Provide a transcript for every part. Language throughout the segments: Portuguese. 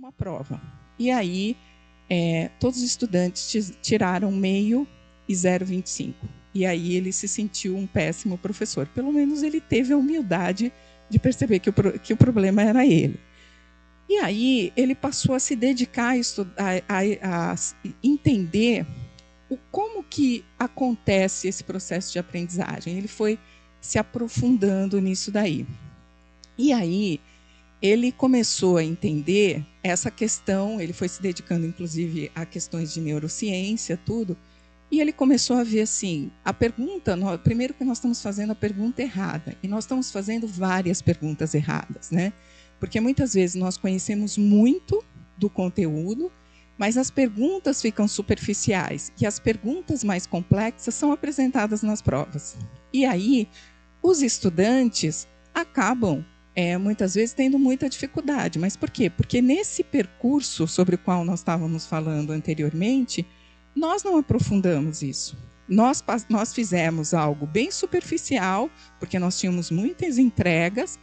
uma prova. E aí, todos os estudantes tiraram meio e 0,25. E aí ele se sentiu um péssimo professor. Pelo menos ele teve a humildade de perceber que o problema era ele. E aí ele passou a se dedicar a entender como que acontece esse processo de aprendizagem. Ele foi se aprofundando nisso daí. E aí ele começou a entender essa questão, ele foi se dedicando, inclusive, a questões de neurociência, tudo, e ele começou a ver assim, a pergunta, primeiro que nós estamos fazendo a pergunta errada, e nós estamos fazendo várias perguntas erradas, né? Porque muitas vezes nós conhecemos muito do conteúdo, mas as perguntas ficam superficiais, e as perguntas mais complexas são apresentadas nas provas. E aí, os estudantes acabam muitas vezes tendo muita dificuldade. Mas por quê? Porque nesse percurso sobre o qual nós estávamos falando anteriormente, nós não aprofundamos isso. Nós fizemos algo bem superficial, porque nós tínhamos muitas entregas,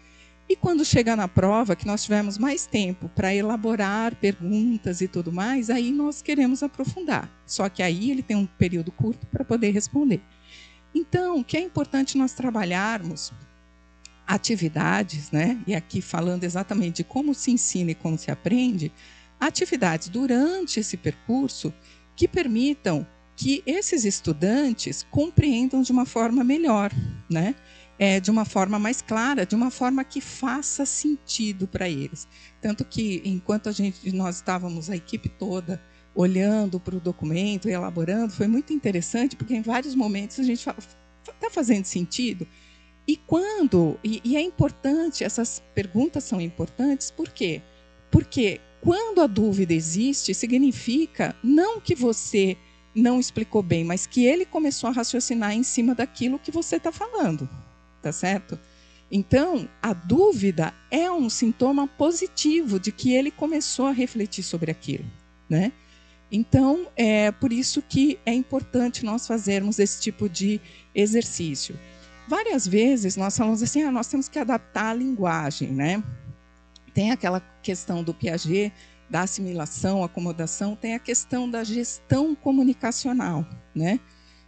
e quando chega na prova, que nós tivemos mais tempo para elaborar perguntas e tudo mais, aí nós queremos aprofundar. Só que aí ele tem um período curto para poder responder. Então, o que é importante nós trabalharmos atividades, né? E aqui falando exatamente de como se ensina e como se aprende, atividades durante esse percurso que permitam que esses estudantes compreendam de uma forma melhor, né? De uma forma mais clara, de uma forma que faça sentido para eles. Tanto que, enquanto nós estávamos, a equipe toda, olhando para o documento e elaborando, foi muito interessante, porque em vários momentos a gente fala, está fazendo sentido? E é importante, essas perguntas são importantes, por quê? Porque quando a dúvida existe, significa não que você não explicou bem, mas que ele começou a raciocinar em cima daquilo que você está falando, tá certo? Então, a dúvida é um sintoma positivo de que ele começou a refletir sobre aquilo, né? Então, é por isso que é importante nós fazermos esse tipo de exercício. Várias vezes nós falamos assim, nós temos que adaptar a linguagem, né? Tem aquela questão do Piaget, da assimilação, acomodação, tem a questão da gestão comunicacional, né?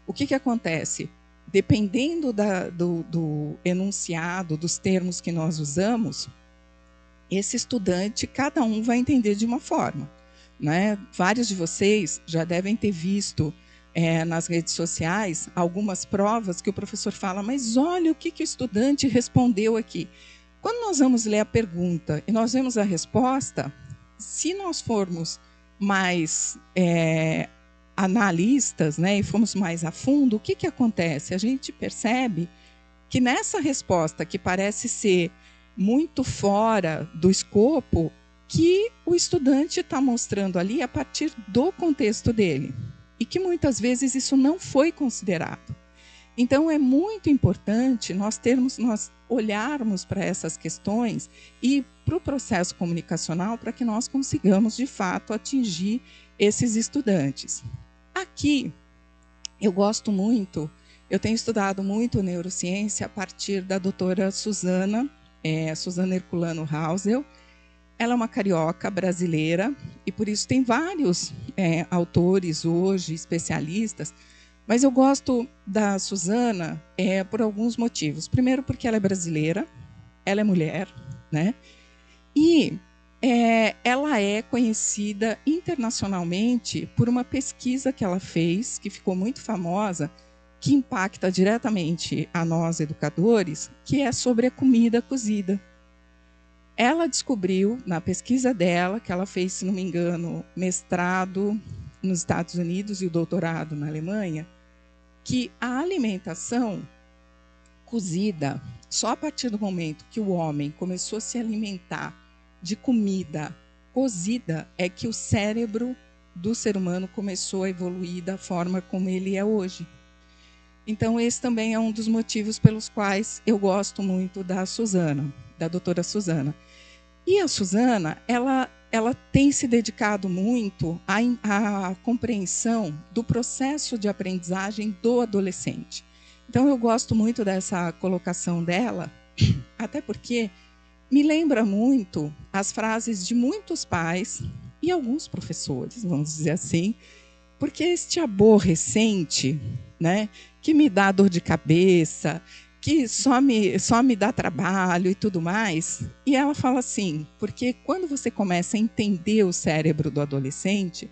O que acontece? Dependendo do enunciado, dos termos que nós usamos, esse estudante, cada um vai entender de uma forma, né? Vários de vocês já devem ter visto nas redes sociais algumas provas que o professor fala, mas olha o que o estudante respondeu aqui. Quando nós vamos ler a pergunta e nós vemos a resposta, se nós formos mais analistas, né, e formos mais a fundo, o que acontece? A gente percebe que nessa resposta, que parece ser muito fora do escopo, que o estudante está mostrando ali a partir do contexto dele. E que muitas vezes isso não foi considerado. Então, é muito importante nós olharmos para essas questões e para o processo comunicacional para que nós consigamos, de fato, atingir esses estudantes. Aqui, eu gosto muito, eu tenho estudado muito neurociência a partir da doutora Suzana Herculano Hausel. Ela é uma carioca brasileira e, por isso, tem vários autores hoje, especialistas, mas eu gosto da Suzana por alguns motivos. Primeiro, porque ela é brasileira, ela é mulher, né? E ela é conhecida internacionalmente por uma pesquisa que ela fez, que ficou muito famosa, que impacta diretamente a nós, educadores, que é sobre a comida cozida. Ela descobriu, na pesquisa dela, que ela fez, se não me engano, mestrado nos Estados Unidos e o doutorado na Alemanha, que a alimentação cozida, só a partir do momento que o homem começou a se alimentar de comida cozida, é que o cérebro do ser humano começou a evoluir da forma como ele é hoje. Então, esse também é um dos motivos pelos quais eu gosto muito da Suzana, da doutora Suzana. E a Suzana, ela tem se dedicado muito à compreensão do processo de aprendizagem do adolescente. Então, eu gosto muito dessa colocação dela, até porque me lembra muito as frases de muitos pais e alguns professores, vamos dizer assim, porque este aborrecente, né, que me dá dor de cabeça, que só me dá trabalho e tudo mais. E ela fala assim, porque quando você começa a entender o cérebro do adolescente,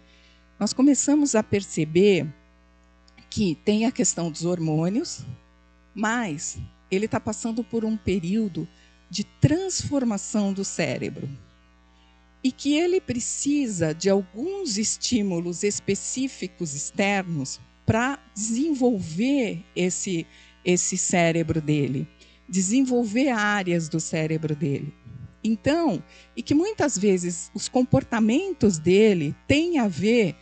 nós começamos a perceber que tem a questão dos hormônios, mas ele está passando por um período de transformação do cérebro. E que ele precisa de alguns estímulos específicos externos para desenvolver esse cérebro dele, desenvolver áreas do cérebro dele. Então, e que muitas vezes os comportamentos dele têm a ver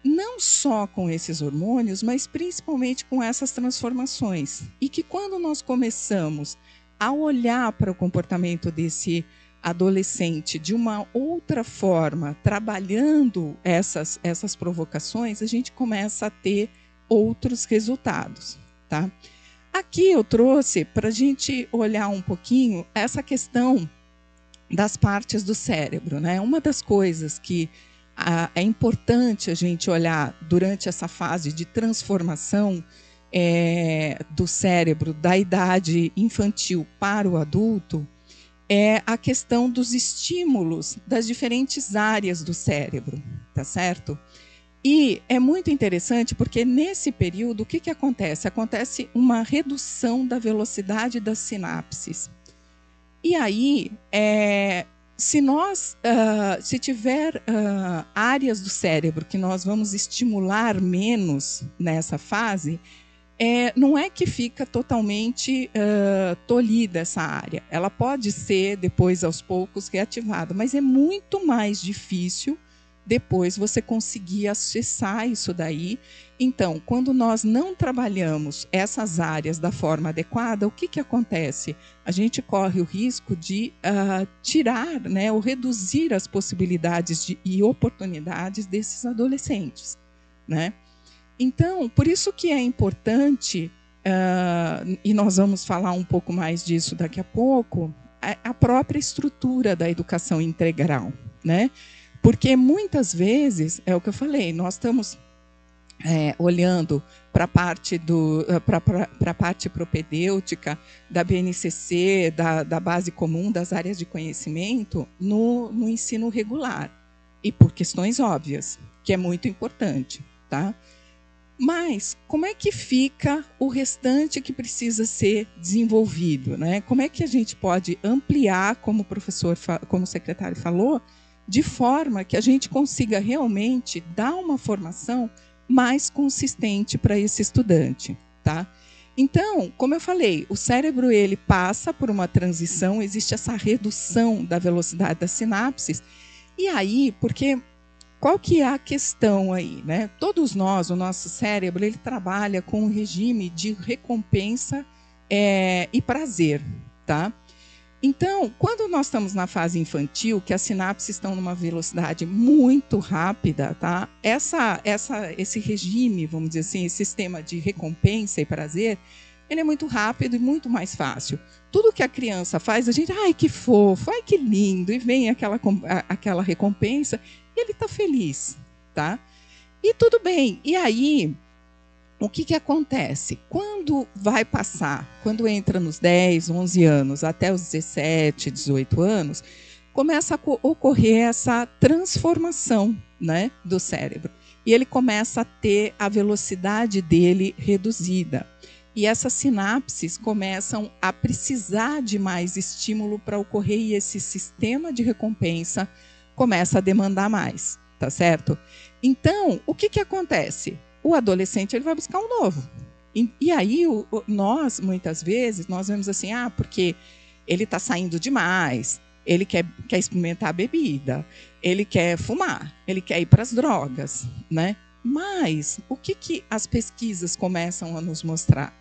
não só com esses hormônios, mas principalmente com essas transformações. E que quando nós começamos a olhar para o comportamento desse adolescente de uma outra forma, trabalhando essas provocações, a gente começa a ter outros resultados, tá? Aqui eu trouxe para a gente olhar um pouquinho essa questão das partes do cérebro, né? Uma das coisas que é importante a gente olhar durante essa fase de transformação do cérebro da idade infantil para o adulto é a questão dos estímulos das diferentes áreas do cérebro, tá certo? E é muito interessante porque nesse período o que acontece? Acontece uma redução da velocidade das sinapses. E aí, se tiver áreas do cérebro que nós vamos estimular menos nessa fase, não é que fica totalmente tolhida essa área. Ela pode ser, depois, aos poucos, reativada, mas é muito mais difícil depois você conseguir acessar isso daí. Então, quando nós não trabalhamos essas áreas da forma adequada, o que acontece? A gente corre o risco de tirar, né, ou reduzir as possibilidades e oportunidades desses adolescentes, né? Então, por isso que é importante, e nós vamos falar um pouco mais disso daqui a pouco, a própria estrutura da educação integral, né? Porque muitas vezes, é o que eu falei, nós estamos olhando para a parte propedêutica da BNCC, da base comum das áreas de conhecimento no ensino regular, e por questões óbvias, que é muito importante, tá? Mas como é que fica o restante que precisa ser desenvolvido, né? Como é que a gente pode ampliar, como o professor, como o secretário falou, de forma que a gente consiga realmente dar uma formação mais consistente para esse estudante, tá? Então, como eu falei, o cérebro ele passa por uma transição, existe essa redução da velocidade das sinapses, e aí, porque qual que é a questão aí, né? Todos nós, o nosso cérebro, ele trabalha com um regime de recompensa e prazer, tá? Então, quando nós estamos na fase infantil, que as sinapses estão numa velocidade muito rápida, tá? Esse regime, vamos dizer assim, esse sistema de recompensa e prazer, ele é muito rápido e muito mais fácil. Tudo que a criança faz, a gente, ai, que fofo, ai, que lindo, e vem aquela recompensa, e ele está feliz, tá? E tudo bem. E aí, o que acontece? Quando vai passar, quando entra nos 10, 11 anos, até os 17, 18 anos, começa a ocorrer essa transformação, né, do cérebro. E ele começa a ter a velocidade dele reduzida. E essas sinapses começam a precisar de mais estímulo para ocorrer, e esse sistema de recompensa começa a demandar mais, tá certo? Então, o que acontece? O adolescente ele vai buscar um novo. E aí, nós, muitas vezes, nós vemos assim, porque ele está saindo demais, ele quer experimentar a bebida, ele quer fumar, ele quer ir para as drogas, né? Mas o que as pesquisas começam a nos mostrar?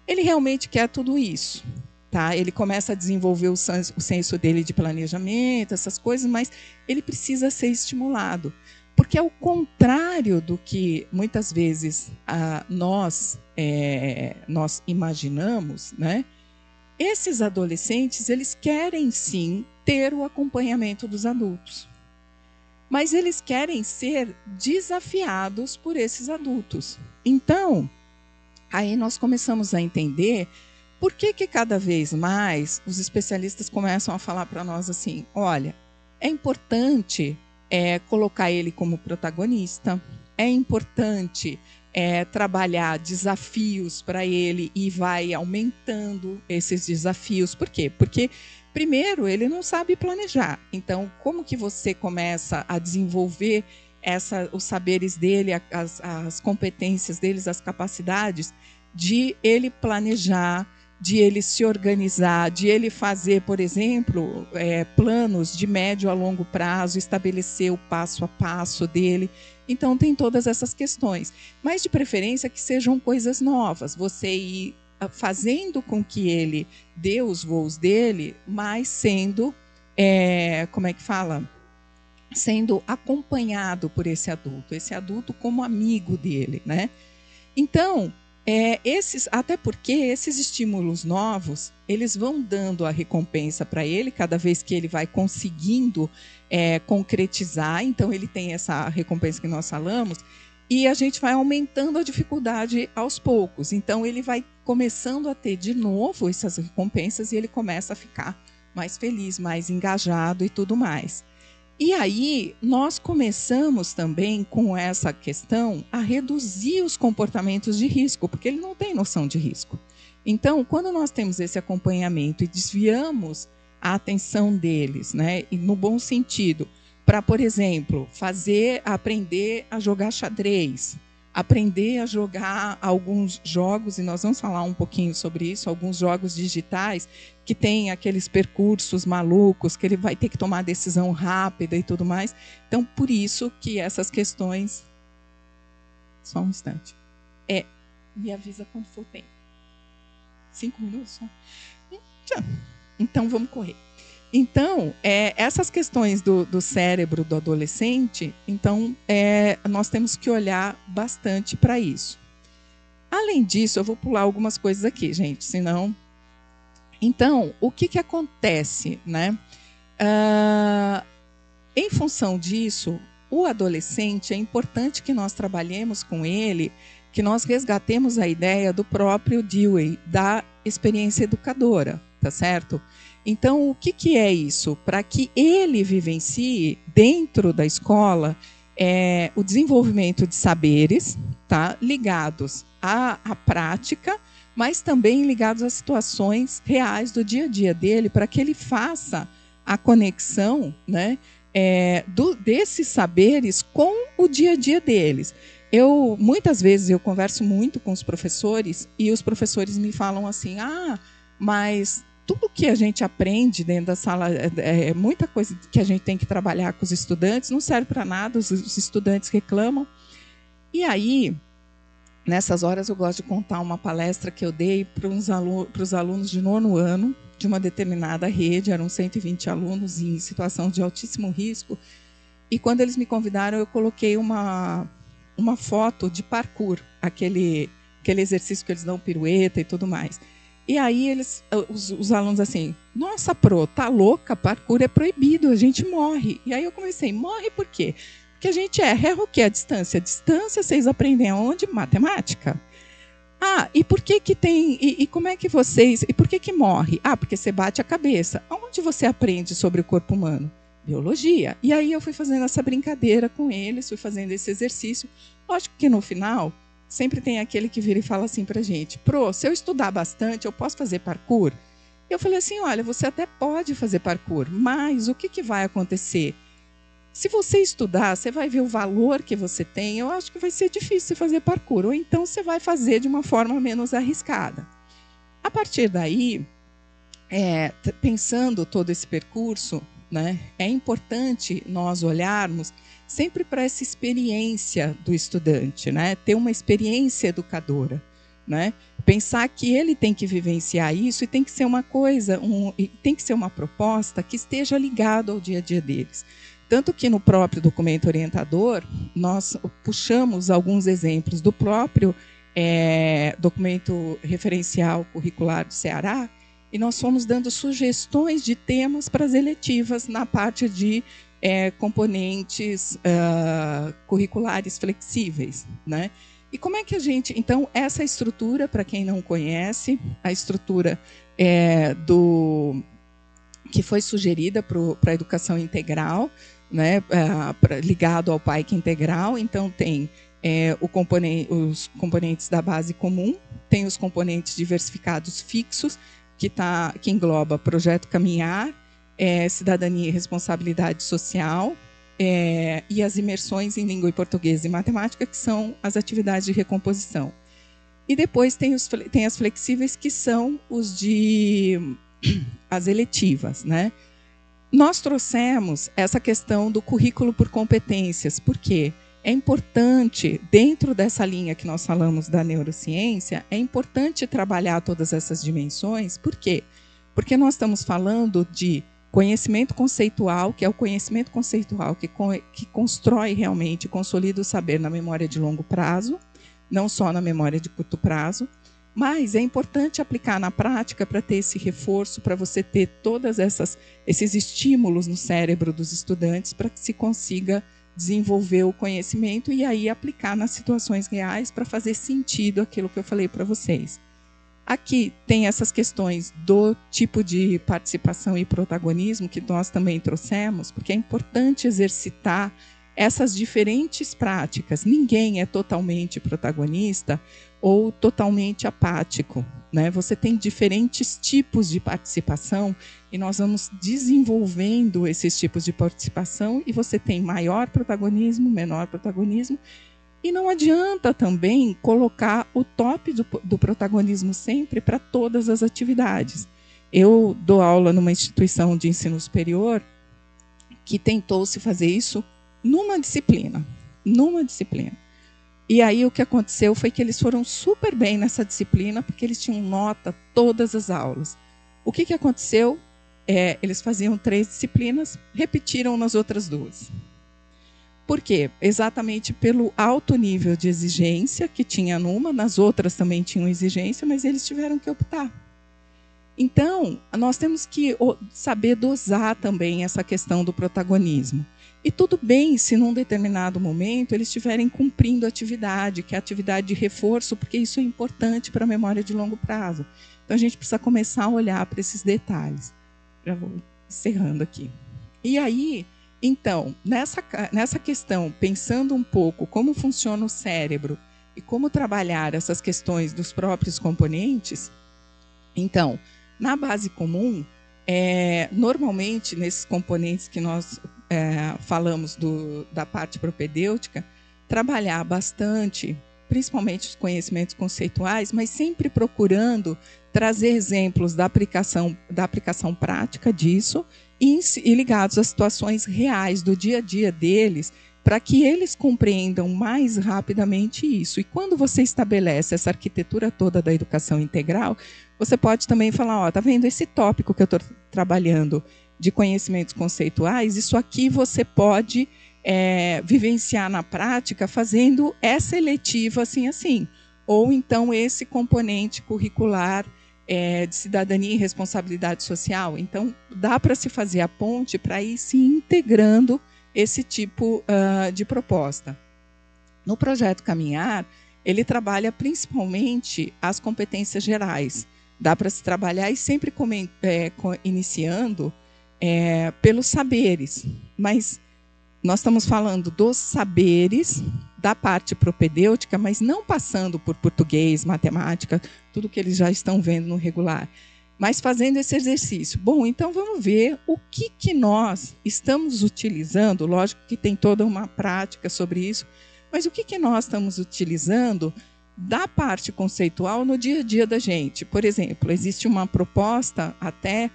Ele realmente quer tudo isso, tá? Ele começa a desenvolver o senso dele de planejamento, essas coisas, mas ele precisa ser estimulado. Porque, ao contrário do que muitas vezes nós imaginamos, né? Esses adolescentes, eles querem sim ter o acompanhamento dos adultos. Mas eles querem ser desafiados por esses adultos. Então, aí nós começamos a entender por que cada vez mais os especialistas começam a falar para nós assim, olha, é importante colocar ele como protagonista, é importante trabalhar desafios para ele e vai aumentando esses desafios. Por quê? Porque, primeiro, ele não sabe planejar. Então, como que você começa a desenvolver os saberes dele, as competências deles, as capacidades de ele planejar, de ele se organizar, de ele fazer, por exemplo, planos de médio a longo prazo, estabelecer o passo a passo dele. Então, tem todas essas questões. Mas, de preferência, que sejam coisas novas. Você ir fazendo com que ele dê os voos dele, mas sendo, como é que fala? Sendo acompanhado por esse adulto como amigo dele, né? Então, até porque esses estímulos novos, eles vão dando a recompensa para ele cada vez que ele vai conseguindo concretizar. Então, ele tem essa recompensa que nós falamos, e a gente vai aumentando a dificuldade aos poucos. Então, ele vai começando a ter de novo essas recompensas e ele começa a ficar mais feliz, mais engajado e tudo mais. E aí, nós começamos também com essa questão a reduzir os comportamentos de risco, porque ele não tem noção de risco. Então, quando nós temos esse acompanhamento e desviamos a atenção deles, né, e no bom sentido, para, por exemplo, aprender a jogar xadrez, aprender a jogar alguns jogos, e nós vamos falar um pouquinho sobre isso, alguns jogos digitais que tem aqueles percursos malucos, que ele vai ter que tomar decisão rápida e tudo mais. Então, por isso que essas questões... Só um instante. Me avisa quando for tempo. 5 minutos só? Então, vamos correr. Então, essas questões do cérebro do adolescente, então, nós temos que olhar bastante para isso. Além disso, eu vou pular algumas coisas aqui, gente, senão... Então, o que acontece, né? Em função disso, o adolescente, é importante que nós trabalhemos com ele, que nós resgatemos a ideia do próprio Dewey, da experiência educadora, tá certo? Então, o que é isso? Para que ele vivencie dentro da escola o desenvolvimento de saberes, tá? Ligados à prática, mas também ligados às situações reais do dia a dia dele, para que ele faça a conexão, né, desses saberes com o dia a dia deles. Muitas vezes eu converso muito com os professores e os professores me falam assim, mas tudo que a gente aprende dentro da sala, muita coisa que a gente tem que trabalhar com os estudantes, não serve para nada, os estudantes reclamam. E aí, nessas horas, eu gosto de contar uma palestra que eu dei para os alunos de 9º ano, de uma determinada rede, eram 120 alunos em situação de altíssimo risco, e quando eles me convidaram, eu coloquei uma foto de parkour, aquele exercício que eles dão pirueta e tudo mais. E aí os alunos assim, nossa, Pro, tá louca? Parkour é proibido, a gente morre. E aí eu comecei, morre por quê? Porque a gente erra o quê? A distância. A distância vocês aprendem aonde? Matemática. E por que tem... E como é que vocês... E por que morre? Porque você bate a cabeça. Aonde você aprende sobre o corpo humano? Biologia. E aí eu fui fazendo essa brincadeira com eles, fui fazendo esse exercício. Lógico que no final, sempre tem aquele que vira e fala assim pra gente, Pro, se eu estudar bastante, eu posso fazer parkour? Eu falei assim, olha, você até pode fazer parkour, mas o que vai acontecer? Se você estudar, você vai ver o valor que você tem, eu acho que vai ser difícil fazer parkour, ou então você vai fazer de uma forma menos arriscada. A partir daí, pensando todo esse percurso, né, é importante nós olharmos sempre para essa experiência do estudante, né, ter uma experiência educadora, né, pensar que ele tem que vivenciar isso e tem que ser uma coisa, tem que ser uma proposta que esteja ligada ao dia a dia deles. Tanto que no próprio documento orientador, nós puxamos alguns exemplos do próprio documento referencial curricular do Ceará, e nós fomos dando sugestões de temas para as eletivas na parte de componentes curriculares flexíveis, né? E como é que a gente... Então, essa estrutura, para quem não conhece, a estrutura que foi sugerida para a educação integral, né, ligado ao PAIC integral. Então, tem os componentes da base comum, tem os componentes diversificados fixos, que engloba Projeto Caminhar, Cidadania e Responsabilidade Social, e as imersões em língua e português e matemática, que são as atividades de recomposição. E depois tem as flexíveis, que são as eletivas, né? Nós trouxemos essa questão do currículo por competências, porque é importante, dentro dessa linha que nós falamos da neurociência, é importante trabalhar todas essas dimensões. Por quê? Porque nós estamos falando de conhecimento conceitual, que é o conhecimento conceitual que constrói realmente, consolida o saber na memória de longo prazo, não só na memória de curto prazo, mas é importante aplicar na prática para ter esse reforço, para você ter todos esses estímulos no cérebro dos estudantes, para que se consiga desenvolver o conhecimento e aí aplicar nas situações reais para fazer sentido aquilo que eu falei para vocês. Aqui tem essas questões do tipo de participação e protagonismo que nós também trouxemos, porque é importante exercitar essas diferentes práticas. Ninguém é totalmente protagonista ou totalmente apático, né? Você tem diferentes tipos de participação e nós vamos desenvolvendo esses tipos de participação, e você tem maior protagonismo, menor protagonismo, e não adianta também colocar o top do protagonismo sempre para todas as atividades. Eu dou aula numa instituição de ensino superior que tentou se fazer isso numa disciplina. E aí o que aconteceu foi que eles foram super bem nessa disciplina, porque eles tinham nota todas as aulas. O que aconteceu? Eles faziam 3 disciplinas, repetiram nas outras 2. Por quê? Exatamente pelo alto nível de exigência que tinha nas outras também tinham exigência, mas eles tiveram que optar. Então, nós temos que saber dosar também essa questão do protagonismo. E tudo bem se num determinado momento eles estiverem cumprindo atividade, que é a atividade de reforço, porque isso é importante para a memória de longo prazo. Então, a gente precisa começar a olhar para esses detalhes. Já vou encerrando aqui. E aí, então, nessa questão, pensando um pouco como funciona o cérebro e como trabalhar essas questões dos próprios componentes, então, na base comum, normalmente, nesses componentes que nós falamos da parte propedêutica, trabalhar bastante, principalmente os conhecimentos conceituais, mas sempre procurando trazer exemplos da aplicação prática disso e ligados às situações reais do dia a dia deles, para que eles compreendam mais rapidamente isso. E quando você estabelece essa arquitetura toda da educação integral, você pode também falar, tá vendo esse tópico que eu estou trabalhando de conhecimentos conceituais, isso aqui você pode vivenciar na prática fazendo essa eletiva assim. Ou então esse componente curricular de cidadania e responsabilidade social. Então, dá para se fazer a ponte para ir se integrando esse tipo de proposta. No projeto Caminhar, ele trabalha principalmente as competências gerais. Dá para se trabalhar e sempre iniciando pelos saberes, mas nós estamos falando dos saberes da parte propedêutica, mas não passando por português, matemática, tudo que eles já estão vendo no regular, mas fazendo esse exercício. Bom, então vamos ver o que nós estamos utilizando, lógico que tem toda uma prática sobre isso, mas o que nós estamos utilizando da parte conceitual no dia a dia da gente. Por exemplo, existe uma proposta, até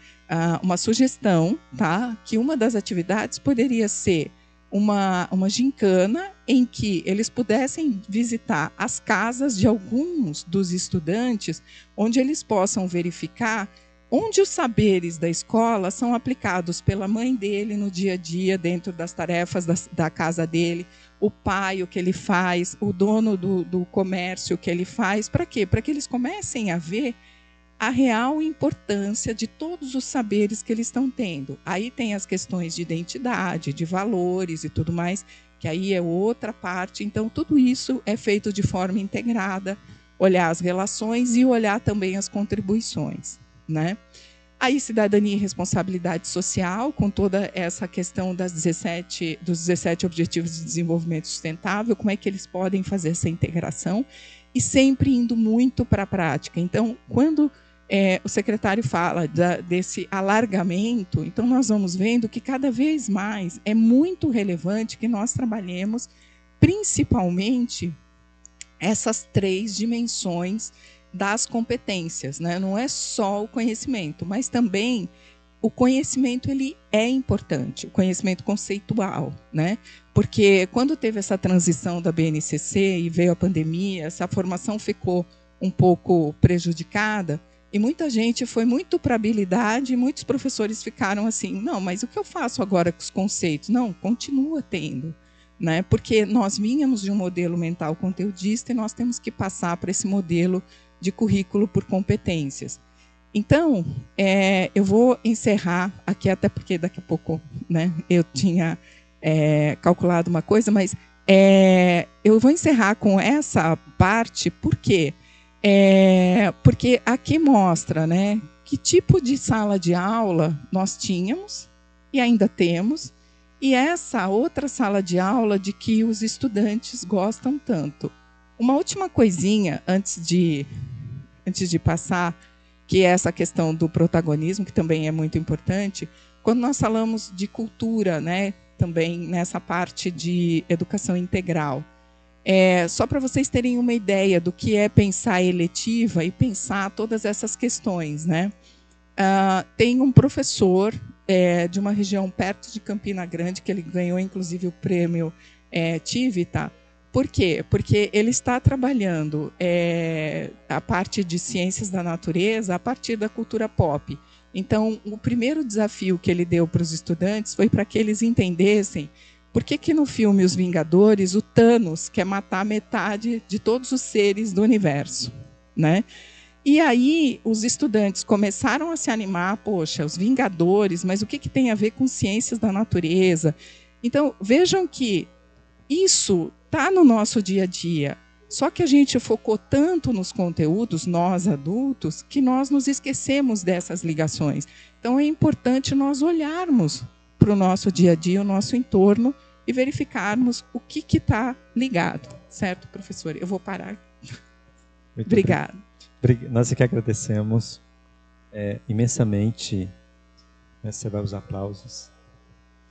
uma sugestão, tá? Que uma das atividades poderia ser uma gincana em que eles pudessem visitar as casas de alguns dos estudantes, onde eles possam verificar onde os saberes da escola são aplicados pela mãe dele no dia a dia, dentro das tarefas da casa dele, o pai, o que ele faz, o dono do comércio, o que ele faz. Para quê? Para que eles comecem a ver a real importância de todos os saberes que eles estão tendo. Aí tem as questões de identidade, de valores e tudo mais, que aí é outra parte. Então, tudo isso é feito de forma integrada, olhar as relações e olhar também as contribuições, né? Aí, cidadania e responsabilidade social, com toda essa questão dos 17 Objetivos de Desenvolvimento Sustentável, como é que eles podem fazer essa integração, e sempre indo muito para a prática. Então, quando o secretário fala desse alargamento, então nós vamos vendo que cada vez mais é muito relevante que nós trabalhemos principalmente essas 3 dimensões das competências, né? Não é só o conhecimento, mas também o conhecimento ele é importante, o conhecimento conceitual, né? Porque quando teve essa transição da BNCC e veio a pandemia, essa formação ficou um pouco prejudicada e muita gente foi muito para habilidade e muitos professores ficaram assim, não, mas o que eu faço agora com os conceitos? Não, continua tendo. Né? Porque nós vínhamos de um modelo mental conteudista e nós temos que passar para esse modelo de currículo por competências. Então, eu vou encerrar aqui, até porque daqui a pouco, né, eu tinha calculado uma coisa, mas eu vou encerrar com essa parte, por quê? Porque aqui mostra, né, que tipo de sala de aula nós tínhamos e ainda temos, e essa outra sala de aula de que os estudantes gostam tanto. Uma última coisinha antes de passar, que é essa questão do protagonismo, que também é muito importante, quando nós falamos de cultura, né, também nessa parte de educação integral. Só para vocês terem uma ideia do que é pensar eletiva e pensar todas essas questões, né? Tem um professor de uma região perto de Campina Grande, que ele ganhou, inclusive, o prêmio Tivita. Por quê? Porque ele está trabalhando a parte de ciências da natureza a partir da cultura pop. Então, o primeiro desafio que ele deu para os estudantes foi para que eles entendessem por que no filme Os Vingadores, o Thanos quer matar metade de todos os seres do universo, né? E aí os estudantes começaram a se animar, poxa, os Vingadores, mas o que tem a ver com ciências da natureza? Então, vejam que isso está no nosso dia a dia, só que a gente focou tanto nos conteúdos, nós adultos, que nós nos esquecemos dessas ligações. Então, é importante nós olharmos para o nosso dia a dia, o nosso entorno, e verificarmos o que está ligado. Certo, professor? Eu vou parar. Obrigada. Nós que agradecemos imensamente receber os aplausos.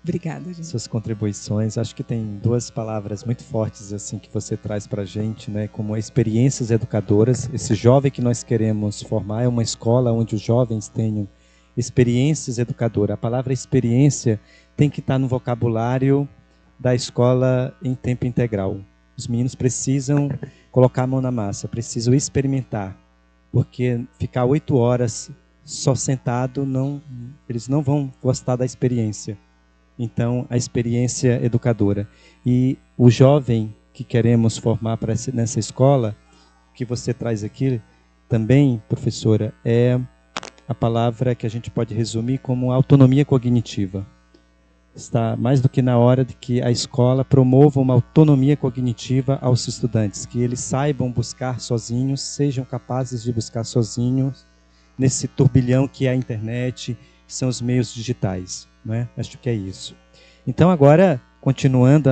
Obrigada, gente. Suas contribuições. Acho que tem 2 palavras muito fortes assim que você traz para a gente, né? Como experiências educadoras. Esse jovem que nós queremos formar é uma escola onde os jovens tenham experiências educadoras. A palavra experiência tem que estar no vocabulário da escola em tempo integral. Os meninos precisam colocar a mão na massa, precisam experimentar. Porque ficar 8 horas só sentado, eles não vão gostar da experiência. Então, a experiência educadora. E o jovem que queremos formar nessa escola, que você traz aqui também, professora, é a palavra que a gente pode resumir como autonomia cognitiva. Está mais do que na hora de que a escola promova uma autonomia cognitiva aos estudantes, que eles saibam buscar sozinhos, sejam capazes de buscar sozinhos nesse turbilhão que é a internet, que são os meios digitais, não é? Acho que é isso. Então agora, continuando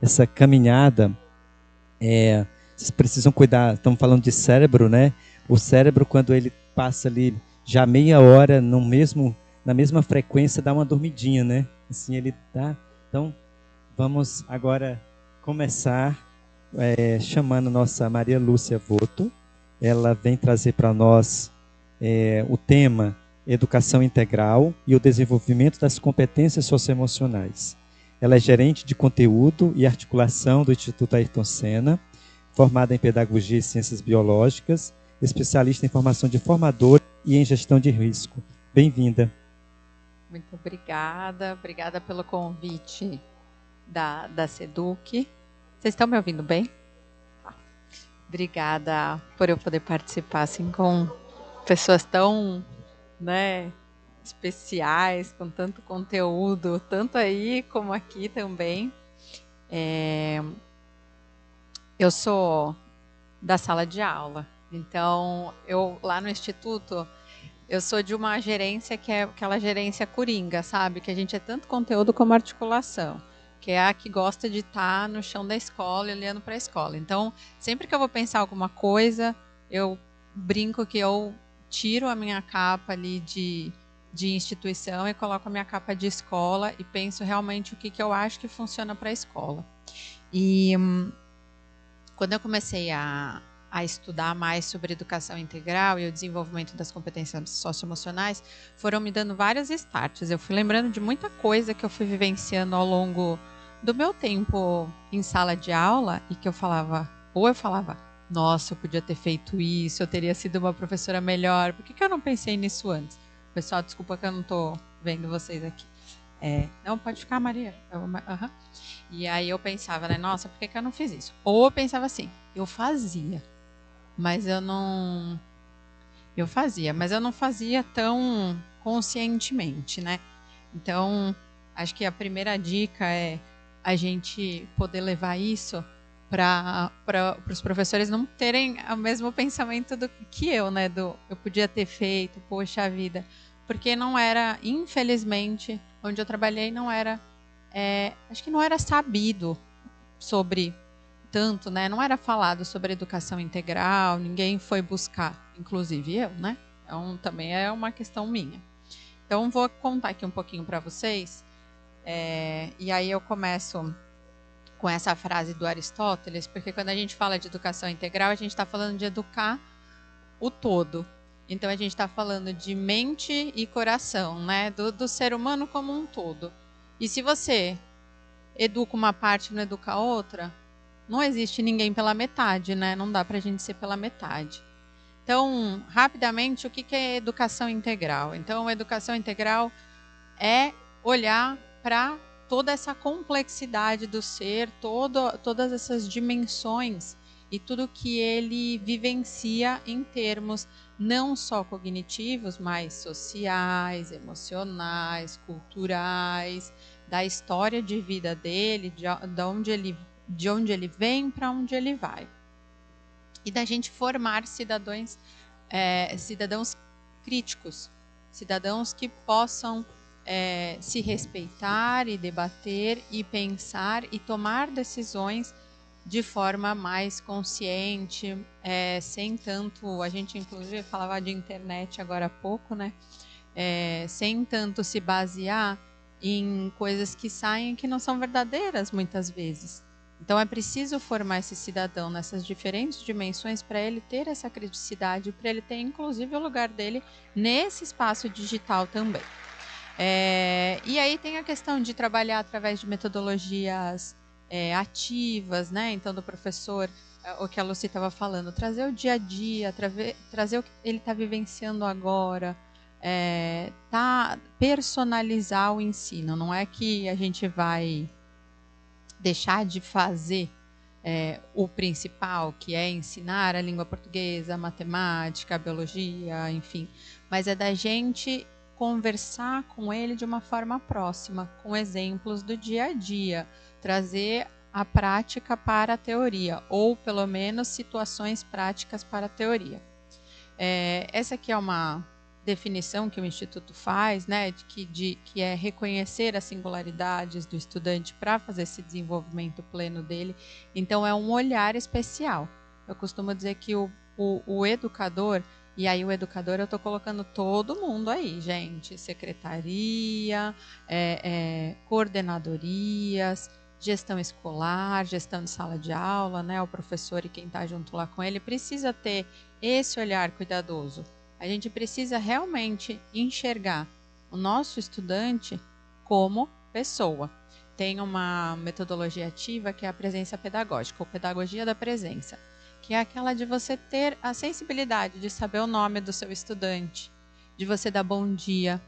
essa caminhada, vocês precisam cuidar, estamos falando de cérebro, né? O cérebro, quando ele passa ali já meia hora na mesma frequência, dá uma dormidinha, né? Assim ele dá. Então, vamos agora começar chamando nossa Maria Lúcia Voto. Ela vem trazer para nós o tema Educação Integral e o Desenvolvimento das Competências Socioemocionais. Ela é gerente de conteúdo e articulação do Instituto Ayrton Senna, formada em Pedagogia e Ciências Biológicas, especialista em formação de formador e em gestão de risco. Bem-vinda. Muito obrigada pelo convite da SEDUC. Vocês estão me ouvindo bem? Obrigada por eu poder participar assim, com pessoas tão, né, especiais, com tanto conteúdo, tanto aí como aqui também. Eu sou da sala de aula, então eu lá no Instituto eu sou de uma gerência que é aquela gerência coringa, sabe? Que a gente é tanto conteúdo como articulação, que é a que gosta de estar no chão da escola, olhando para a escola. Então, sempre que eu vou pensar alguma coisa, eu brinco que eu tiro a minha capa ali de instituição e coloco a minha capa de escola e penso realmente o que eu acho que funciona para a escola. E quando eu comecei a estudar mais sobre educação integral e o desenvolvimento das competências socioemocionais, foram me dando vários starts. Eu fui lembrando de muita coisa que eu fui vivenciando ao longo do meu tempo em sala de aula e que eu falava, nossa, eu podia ter feito isso, eu teria sido uma professora melhor, por que eu não pensei nisso antes? Pessoal, desculpa que eu não estou vendo vocês aqui. Não, pode ficar, Maria. Uhum. E aí eu pensava, né, nossa, por que eu não fiz isso? Ou eu pensava assim, eu fazia, mas eu não fazia tão conscientemente, né? Então, acho que a primeira dica é a gente poder levar isso para os professores não terem o mesmo pensamento do que eu, né? Eu podia ter feito, poxa vida. Porque não era, infelizmente, onde eu trabalhei não era, acho que não era sabido sobre tanto, né? Não era falado sobre educação integral, ninguém foi buscar, inclusive eu, né? Então, também é uma questão minha. Então, vou contar aqui um pouquinho para vocês. E aí eu começo com essa frase do Aristóteles, porque quando a gente fala de educação integral, a gente está falando de educar o todo. Então, a gente está falando de mente e coração, né? Do ser humano como um todo. E se você educa uma parte e não educa a outra, não existe ninguém pela metade, né? Não dá para a gente ser pela metade. Então, rapidamente, o que é educação integral? Então, a educação integral é olhar para toda essa complexidade do ser, todas essas dimensões e tudo que ele vivencia em termos não só cognitivos, mas sociais, emocionais, culturais, da história de vida dele, de onde ele vem para onde ele vai. E da gente formar cidadãos críticos, cidadãos que possam se respeitar e debater e pensar e tomar decisões de forma mais consciente, sem tanto, a gente inclusive falava de internet agora há pouco, né? Sem tanto se basear em coisas que saem que não são verdadeiras muitas vezes. Então é preciso formar esse cidadão nessas diferentes dimensões para ele ter essa criticidade, para ele ter inclusive o lugar dele nesse espaço digital também. E aí tem a questão de trabalhar através de metodologias ativas, né? Então do professor, o que a Lucy estava falando, trazer o dia a dia, trazer o que ele está vivenciando agora, personalizar o ensino. Não é que a gente vai deixar de fazer o principal, que é ensinar a língua portuguesa, a matemática, a biologia, enfim, mas é da gente conversar com ele de uma forma próxima, com exemplos do dia a dia, trazer a prática para a teoria, ou pelo menos situações práticas para a teoria. Essa aqui é uma definição que o Instituto faz, né, que é reconhecer as singularidades do estudante para fazer esse desenvolvimento pleno dele. Então, é um olhar especial. Eu costumo dizer que o educador, e aí o educador eu estou colocando todo mundo aí, gente, secretaria, coordenadorias, gestão escolar, gestão de sala de aula, né, o professor e quem está junto lá com ele, precisa ter esse olhar cuidadoso. A gente precisa realmente enxergar o nosso estudante como pessoa. Tem uma metodologia ativa que é a presença pedagógica, ou pedagogia da presença, que é aquela de você ter a sensibilidade de saber o nome do seu estudante, de você dar bom dia,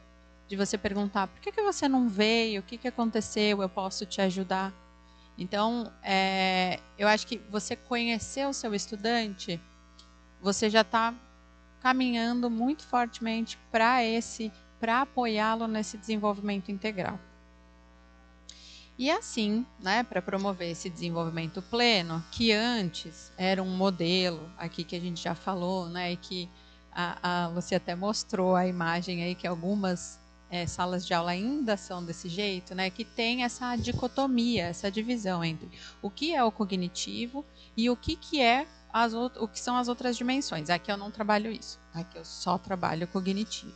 de você perguntar por que você não veio, o que aconteceu, eu posso te ajudar. Então, eu acho que você conhecer o seu estudante, você já está caminhando muito fortemente para apoiá-lo nesse desenvolvimento integral. E assim, né, para promover esse desenvolvimento pleno, que antes era um modelo, aqui que a gente já falou, né, e que você até mostrou a imagem aí, que algumas salas de aula ainda são desse jeito, né, que tem essa dicotomia, essa divisão entre o que é o cognitivo e o que é o que são as outras dimensões. Aqui eu não trabalho isso, aqui eu só trabalho cognitivo.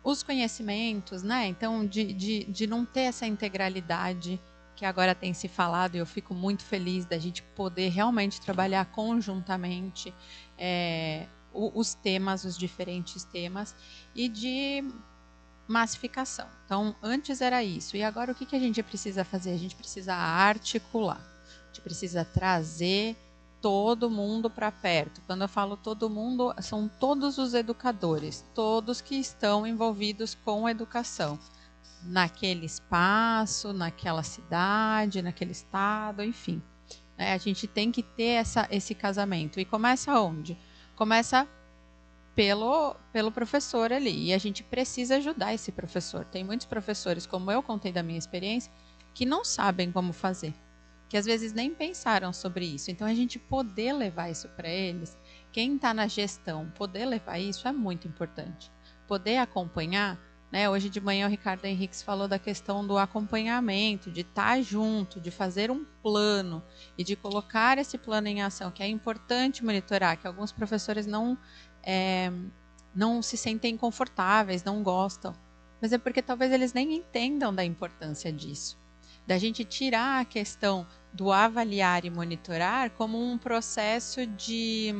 Os conhecimentos, né? Então, de não ter essa integralidade que agora tem se falado, e eu fico muito feliz da gente poder realmente trabalhar conjuntamente os temas, os diferentes temas, e de massificação. Então, antes era isso, e agora o que a gente precisa fazer? A gente precisa articular, a gente precisa trazer todo mundo para perto. Quando eu falo todo mundo, são todos os educadores, todos que estão envolvidos com educação, naquele espaço, naquela cidade, naquele estado, enfim. A gente tem que ter esse casamento. E começa onde? Começa pelo professor ali. E a gente precisa ajudar esse professor. Tem muitos professores, como eu contei da minha experiência, que não sabem como fazer, que às vezes nem pensaram sobre isso. Então, a gente poder levar isso para eles, quem está na gestão, poder levar isso é muito importante. Poder acompanhar, né? Hoje de manhã o Ricardo Henriques falou da questão do acompanhamento, de estar junto, de fazer um plano e de colocar esse plano em ação, que é importante monitorar, que alguns professores não se sentem confortáveis, não gostam. Mas é porque talvez eles nem entendam da importância disso. Da gente tirar a questão do avaliar e monitorar como um processo de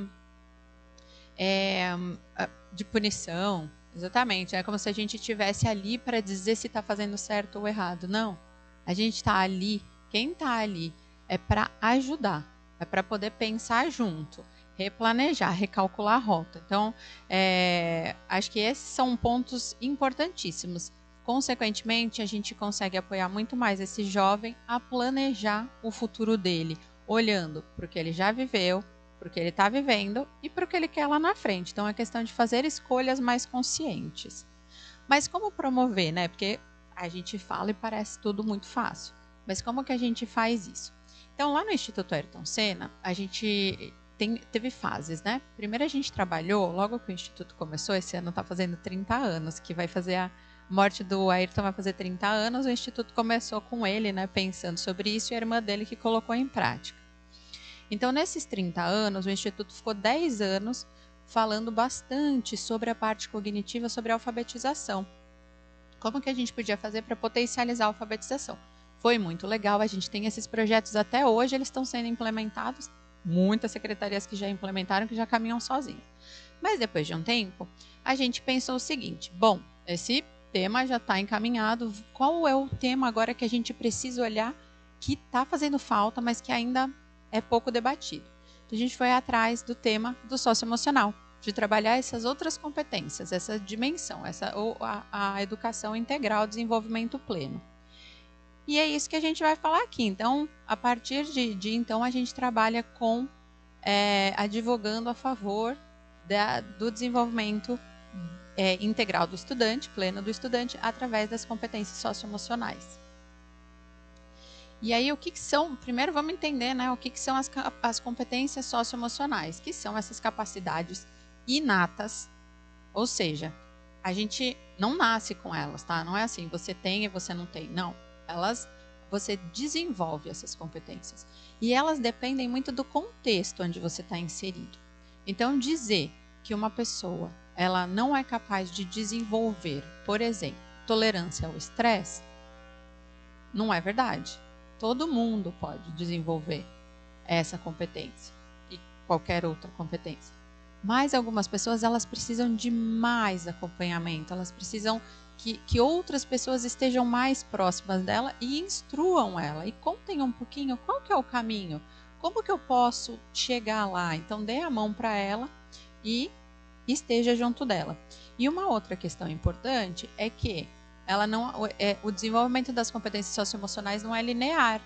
punição. Exatamente, é como se a gente estivesse ali para dizer se está fazendo certo ou errado. Não, a gente está ali, quem está ali é para ajudar, é para poder pensar junto, replanejar, recalcular a rota. Então, acho que esses são pontos importantíssimos. Consequentemente, a gente consegue apoiar muito mais esse jovem a planejar o futuro dele, olhando para o que ele já viveu, para o que ele está vivendo e para o que ele quer lá na frente. Então, é questão de fazer escolhas mais conscientes. Mas como promover, né? Porque a gente fala e parece tudo muito fácil. Mas como que a gente faz isso? Então, lá no Instituto Ayrton Senna, a gente teve fases, né? Primeiro a gente trabalhou, logo que o Instituto começou, esse ano está fazendo 30 anos, que vai fazer a morte do Ayrton vai fazer 30 anos, o Instituto começou com ele, né, pensando sobre isso, e a irmã dele que colocou em prática. Então, nesses 30 anos, o Instituto ficou 10 anos falando bastante sobre a parte cognitiva, sobre a alfabetização. Como que a gente podia fazer para potencializar a alfabetização? Foi muito legal, a gente tem esses projetos até hoje, eles estão sendo implementados, muitas secretarias que já implementaram, que já caminham sozinhas. Mas depois de um tempo, a gente pensou o seguinte, bom, esse tema já está encaminhado, qual é o tema agora que a gente precisa olhar que está fazendo falta, mas que ainda é pouco debatido? Então, a gente foi atrás do tema do socioemocional, de trabalhar essas outras competências, essa dimensão, a educação integral, desenvolvimento pleno. E é isso que a gente vai falar aqui. Então, a partir de então, a gente trabalha com advogando a favor do desenvolvimento integral do estudante, pleno do estudante, através das competências socioemocionais. E aí, o que são? Primeiro, vamos entender, né, o que são as competências socioemocionais, que são essas capacidades inatas, ou seja, a gente não nasce com elas, tá? Não é assim, você tem e você não tem. Não, você desenvolve essas competências. E elas dependem muito do contexto onde você está inserido. Então, dizer que uma pessoa ela não é capaz de desenvolver, por exemplo, tolerância ao estresse, não é verdade. Todo mundo pode desenvolver essa competência e qualquer outra competência. Mas algumas pessoas elas precisam de mais acompanhamento, elas precisam que outras pessoas estejam mais próximas dela e instruam ela e contem um pouquinho qual que é o caminho, como que eu posso chegar lá. Então dê a mão para ela e esteja junto dela. E uma outra questão importante é que o desenvolvimento das competências socioemocionais não é linear.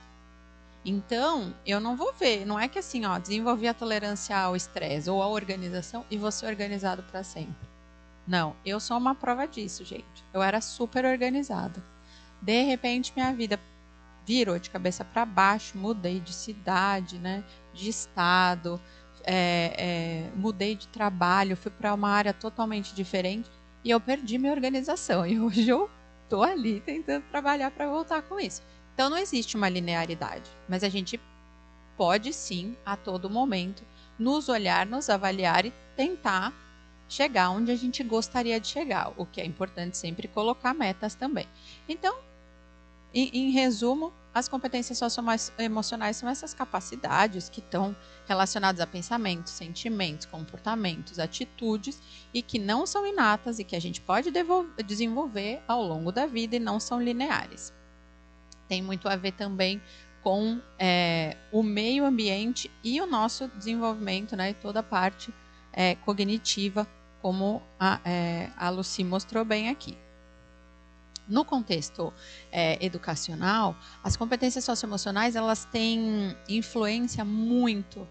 Então, eu não vou ver, não é que assim, ó, desenvolvi a tolerância ao estresse ou à organização e vou ser organizado para sempre. Não, eu sou uma prova disso, gente. Eu era super organizada. De repente, minha vida virou de cabeça para baixo, mudei de cidade, né, de estado, mudei de trabalho, fui para uma área totalmente diferente e eu perdi minha organização. E hoje eu estou ali tentando trabalhar para voltar com isso. Então não existe uma linearidade, mas a gente pode sim, a todo momento, nos olhar, nos avaliar e tentar chegar onde a gente gostaria de chegar, o que é importante sempre colocar metas também. Então, em resumo, as competências socioemocionais são essas capacidades que estão relacionadas a pensamentos, sentimentos, comportamentos, atitudes e que não são inatas e que a gente pode desenvolver ao longo da vida e não são lineares. Tem muito a ver também com o meio ambiente e o nosso desenvolvimento, né, toda a parte cognitiva, como a Lucy mostrou bem aqui. No contexto educacional, as competências socioemocionais elas têm influência muito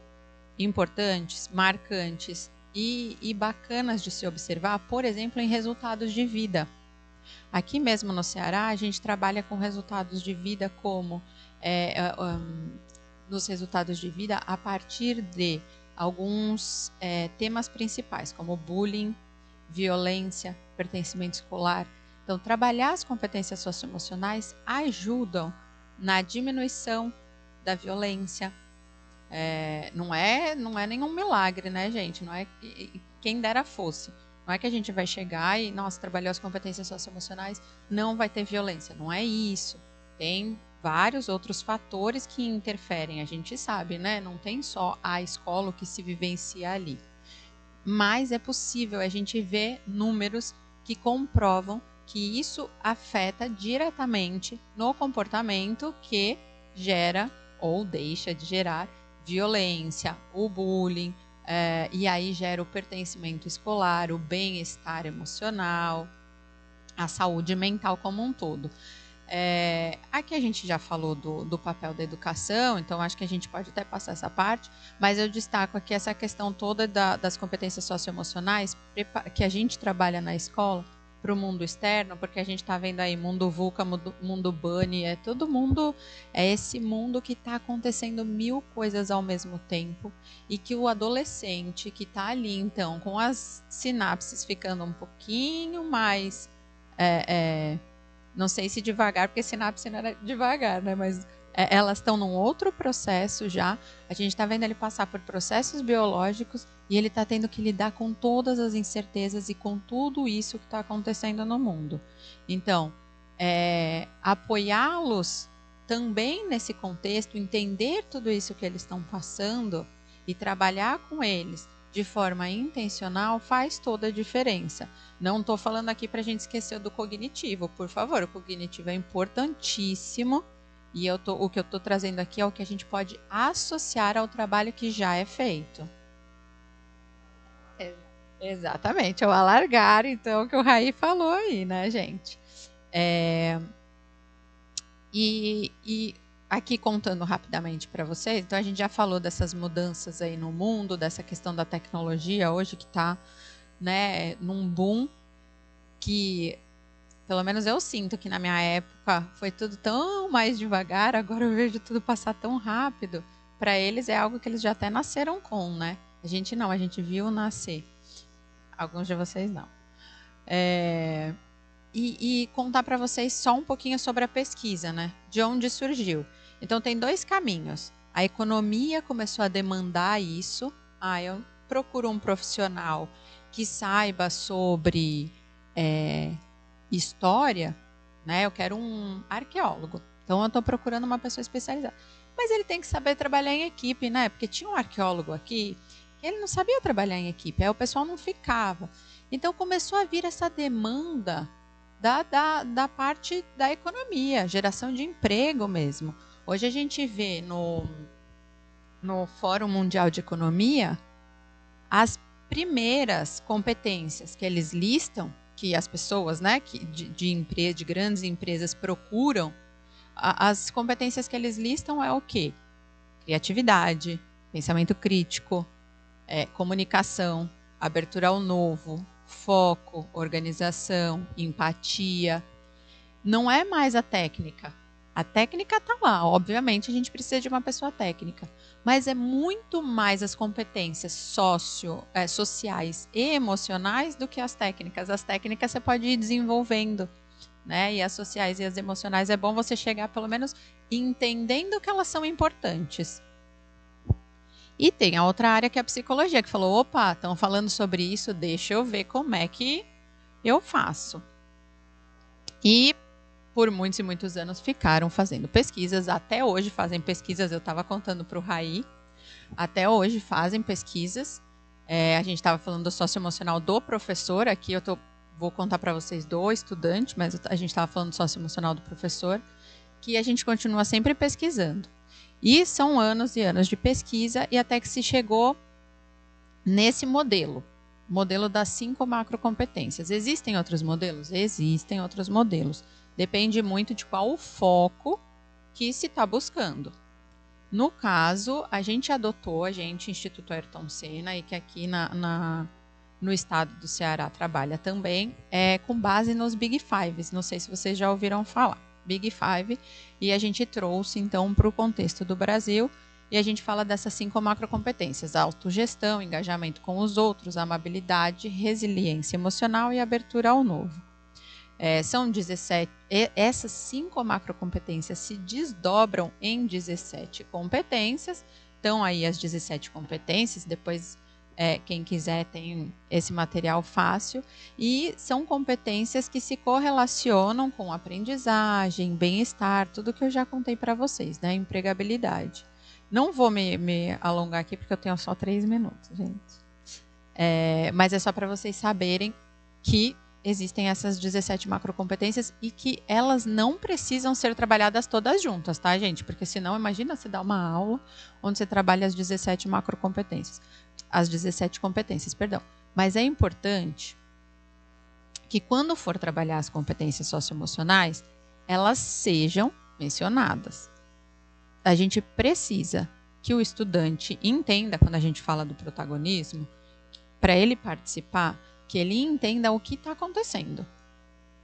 importantes, marcantes e bacanas de se observar, por exemplo, em resultados de vida. Aqui mesmo no Ceará, a gente trabalha com resultados de vida como nos resultados de vida a partir de alguns temas principais, como bullying, violência, pertencimento escolar. Então, trabalhar as competências socioemocionais ajudam na diminuição da violência. Não é nenhum milagre, né, gente? Não é quem dera fosse. Não é que a gente vai chegar e, nossa, trabalhou as competências socioemocionais, não vai ter violência. Não é isso. Tem vários outros fatores que interferem. A gente sabe, né? Não tem só a escola que se vivencia ali. Mas é possível a gente ver números que comprovam que isso afeta diretamente no comportamento que gera ou deixa de gerar violência, o bullying, e aí gera o pertencimento escolar, o bem-estar emocional, a saúde mental como um todo. Aqui a gente já falou do papel da educação, então acho que a gente pode até passar essa parte, mas eu destaco aqui essa questão toda das competências socioemocionais que a gente trabalha na escola para o mundo externo, porque a gente está vendo aí mundo VUCA, mundo Bunny, todo mundo, esse mundo que está acontecendo 1000 coisas ao mesmo tempo e que o adolescente que está ali, então, com as sinapses ficando um pouquinho mais... não sei se devagar, porque sinapse não era devagar, né? Mas elas estão num outro processo já. A gente está vendo ele passar por processos biológicos e ele está tendo que lidar com todas as incertezas e com tudo isso que está acontecendo no mundo. Então, apoiá-los também nesse contexto, entender tudo isso que eles estão passando e trabalhar com eles de forma intencional faz toda a diferença. Não estou falando aqui para a gente esquecer do cognitivo, por favor. O cognitivo é importantíssimo e o que eu estou trazendo aqui é o que a gente pode associar ao trabalho que já é feito. Exatamente, é o alargar, então, que o Raí falou aí, né, gente? E aqui contando rapidamente para vocês, então a gente já falou dessas mudanças aí no mundo, dessa questão da tecnologia hoje que está, né, num boom que, pelo menos eu sinto que na minha época foi tudo tão mais devagar, agora eu vejo tudo passar tão rápido. Para eles é algo que eles já até nasceram com, né? A gente não, a gente viu nascer. Alguns de vocês não. E contar para vocês só um pouquinho sobre a pesquisa, né? De onde surgiu. Então tem 2 caminhos. A economia começou a demandar isso. Eu procuro um profissional que saiba sobre história, né? Eu quero um arqueólogo. Então eu estou procurando uma pessoa especializada. Mas ele tem que saber trabalhar em equipe, né? Porque tinha um arqueólogo aqui que ele não sabia trabalhar em equipe. Aí o pessoal não ficava. Então começou a vir essa demanda da parte da economia, geração de emprego mesmo. Hoje a gente vê no Fórum Mundial de Economia as primeiras competências que eles listam, que as pessoas, né, de grandes empresas procuram as competências que eles listam é o quê? Criatividade, pensamento crítico, comunicação, abertura ao novo, foco, organização, empatia. Não é mais a técnica. A técnica está lá, obviamente a gente precisa de uma pessoa técnica, mas é muito mais as competências sociais e emocionais do que as técnicas. As técnicas você pode ir desenvolvendo, né? E as sociais e as emocionais é bom você chegar pelo menos entendendo que elas são importantes. E tem a outra área que é a psicologia, que falou, opa, estão falando sobre isso, deixa eu ver como é que eu faço. E por muitos e muitos anos ficaram fazendo pesquisas, até hoje fazem pesquisas, eu estava contando para o Raí, até hoje fazem pesquisas. A gente estava falando do socioemocional do professor, aqui vou contar para vocês do estudante, mas a gente estava falando do socioemocional do professor, que a gente continua sempre pesquisando. E são anos e anos de pesquisa e até que se chegou nesse modelo das 5 macrocompetências. Existem outros modelos? Existem outros modelos. Depende muito de qual o foco que se está buscando. No caso, a gente adotou, Instituto Ayrton Senna, e que aqui no estado do Ceará trabalha também, com base nos Big Fives. Não sei se vocês já ouviram falar. Big Five, e a gente trouxe então para o contexto do Brasil, e a gente fala dessas 5 macrocompetências: autogestão, engajamento com os outros, amabilidade, resiliência emocional e abertura ao novo. São 17, essas 5 macrocompetências se desdobram em 17 competências, então aí as 17 competências, depois quem quiser tem esse material fácil, e são competências que se correlacionam com aprendizagem, bem-estar, tudo que eu já contei para vocês, né? Empregabilidade. Não vou me alongar aqui porque eu tenho só 3 minutos, gente. Mas é só para vocês saberem que existem essas 17 macrocompetências e que elas não precisam ser trabalhadas todas juntas, tá, gente? Porque senão, imagina você dar uma aula onde você trabalha as 17 macrocompetências. As 17 competências, perdão. Mas é importante que quando for trabalhar as competências socioemocionais, elas sejam mencionadas. A gente precisa que o estudante entenda, quando a gente fala do protagonismo, para ele participar, que ele entenda o que está acontecendo.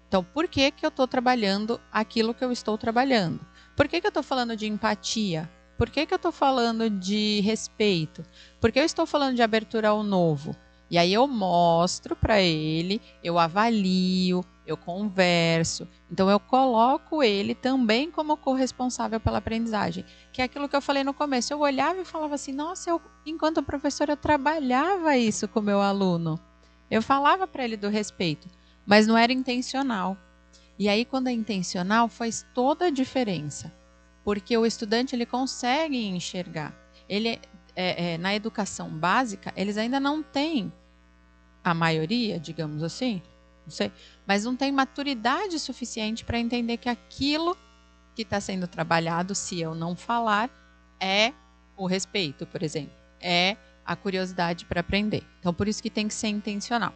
Então, por que eu estou trabalhando aquilo que eu estou trabalhando? Por que eu estou falando de empatia? Por que eu estou falando de respeito? Por que eu estou falando de abertura ao novo? E aí eu mostro para ele, eu avalio, eu converso. Então eu coloco ele também como corresponsável pela aprendizagem. Que é aquilo que eu falei no começo. Eu olhava e falava assim, nossa, enquanto professora eu trabalhava isso com o meu aluno. Eu falava para ele do respeito, mas não era intencional. E aí quando é intencional faz toda a diferença. Porque o estudante ele consegue enxergar. Ele, na educação básica, eles ainda não têm, a maioria, digamos assim, não sei, mas não tem maturidade suficiente para entender que aquilo que está sendo trabalhado, se eu não falar, é o respeito, por exemplo, é a curiosidade para aprender. Então, por isso que tem que ser intencional.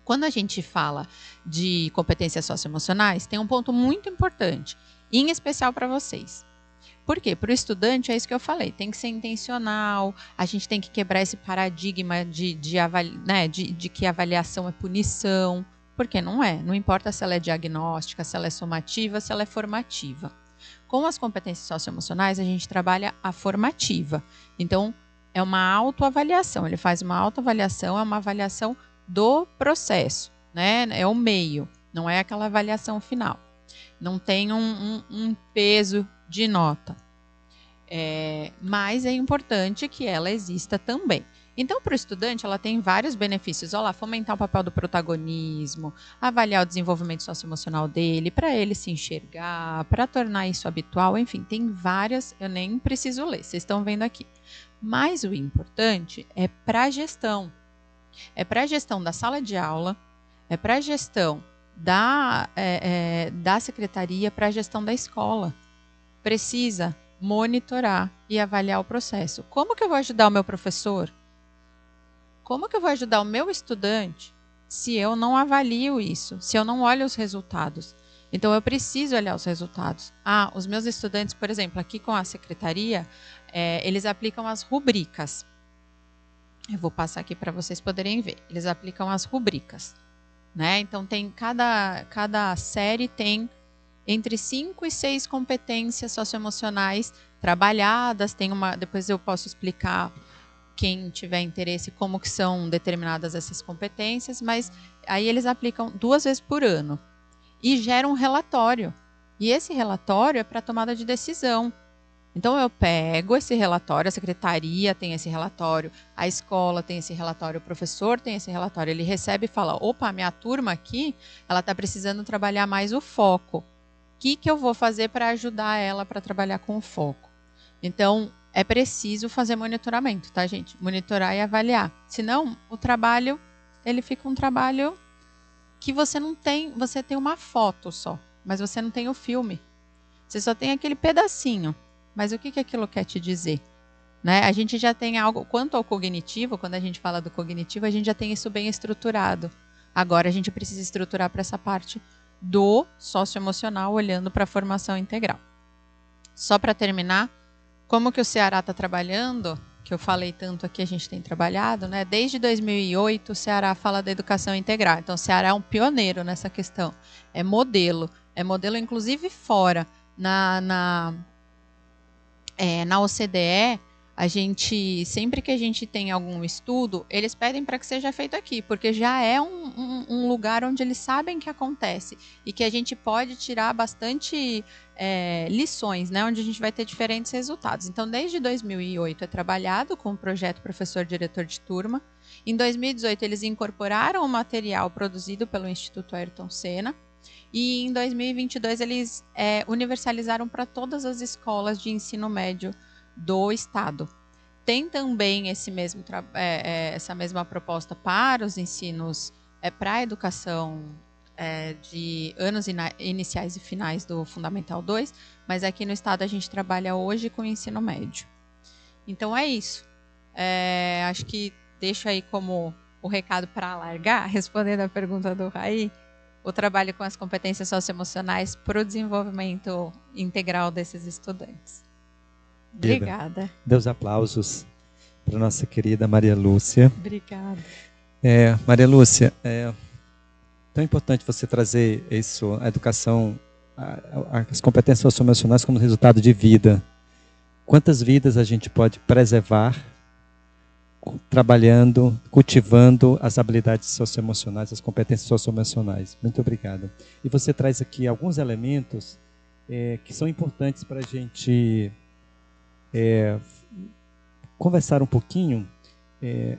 Quando a gente fala de competências socioemocionais, tem um ponto muito importante, em especial para vocês. Por quê? Para o estudante, é isso que eu falei, tem que ser intencional, a gente tem que quebrar esse paradigma de que avaliação é punição, porque não é. Não importa se ela é diagnóstica, se ela é somativa, se ela é formativa. Com as competências socioemocionais, a gente trabalha a formativa. Então, é uma autoavaliação, ele faz uma autoavaliação, é uma avaliação do processo, né? É o meio, não é aquela avaliação final. Não tem um peso de nota. Mas é importante que ela exista também. Então, para o estudante, ela tem vários benefícios. Olha lá, fomentar o papel do protagonismo, avaliar o desenvolvimento socioemocional dele, para ele se enxergar, para tornar isso habitual, enfim, tem várias, eu nem preciso ler, vocês estão vendo aqui. Mas o importante é para a gestão. É para a gestão da sala de aula, é para a gestão da secretaria, para a gestão da escola. Precisa monitorar e avaliar o processo. Como que eu vou ajudar o meu professor? Como que eu vou ajudar o meu estudante se eu não avalio isso, se eu não olho os resultados? Então, eu preciso olhar os resultados. Os meus estudantes, por exemplo, aqui com a secretaria, eles aplicam as rubricas. Eu vou passar aqui para vocês poderem ver. Eles aplicam as rubricas, né? Então, cada série tem entre 5 e 6 competências socioemocionais trabalhadas. Depois eu posso explicar, quem tiver interesse, como que são determinadas essas competências, mas aí eles aplicam 2 vezes por ano e geram um relatório. E esse relatório é para tomada de decisão. Então eu pego esse relatório, a secretaria tem esse relatório, a escola tem esse relatório, o professor tem esse relatório. Ele recebe e fala: opa, minha turma aqui, ela está precisando trabalhar mais o foco. O que eu vou fazer para ajudar ela para trabalhar com o foco? Então, é preciso fazer monitoramento, tá, gente? Monitorar e avaliar. Senão, o trabalho, ele fica um trabalho que você não tem, você tem uma foto só, mas você não tem o filme. Você só tem aquele pedacinho. Mas o que aquilo quer te dizer? Né? A gente já tem algo, quanto ao cognitivo, quando a gente fala do cognitivo, a gente já tem isso bem estruturado. Agora a gente precisa estruturar para essa parte do socioemocional, olhando para a formação integral. Só para terminar, como que o Ceará está trabalhando, que eu falei tanto aqui, a gente tem trabalhado, né? Desde 2008 o Ceará fala da educação integral. Então o Ceará é um pioneiro nessa questão. É modelo inclusive fora. Na OCDE, sempre que a gente tem algum estudo, eles pedem para que seja feito aqui, porque já é um lugar onde eles sabem que acontece e que a gente pode tirar bastante lições, né, onde a gente vai ter diferentes resultados. Então, desde 2008 é trabalhado com o projeto Professor Diretor de Turma. Em 2018, eles incorporaram o material produzido pelo Instituto Ayrton Senna. E em 2022 eles universalizaram para todas as escolas de ensino médio do estado. Tem também essa mesma proposta para os ensinos, para a educação de anos iniciais e finais do Fundamental 2, mas aqui no estado a gente trabalha hoje com o ensino médio. Então é isso. Acho que deixo aí como o recado para alargar, respondendo a pergunta do Raí, o trabalho com as competências socioemocionais para o desenvolvimento integral desses estudantes. Obrigada. Deus aplausos para nossa querida Maria Lúcia. Obrigada. Maria Lúcia, é tão importante você trazer isso, a educação, as competências socioemocionais como resultado de vida. Quantas vidas a gente pode preservar trabalhando, cultivando as habilidades socioemocionais, as competências socioemocionais. Muito obrigado. E você traz aqui alguns elementos que são importantes para a gente conversar um pouquinho.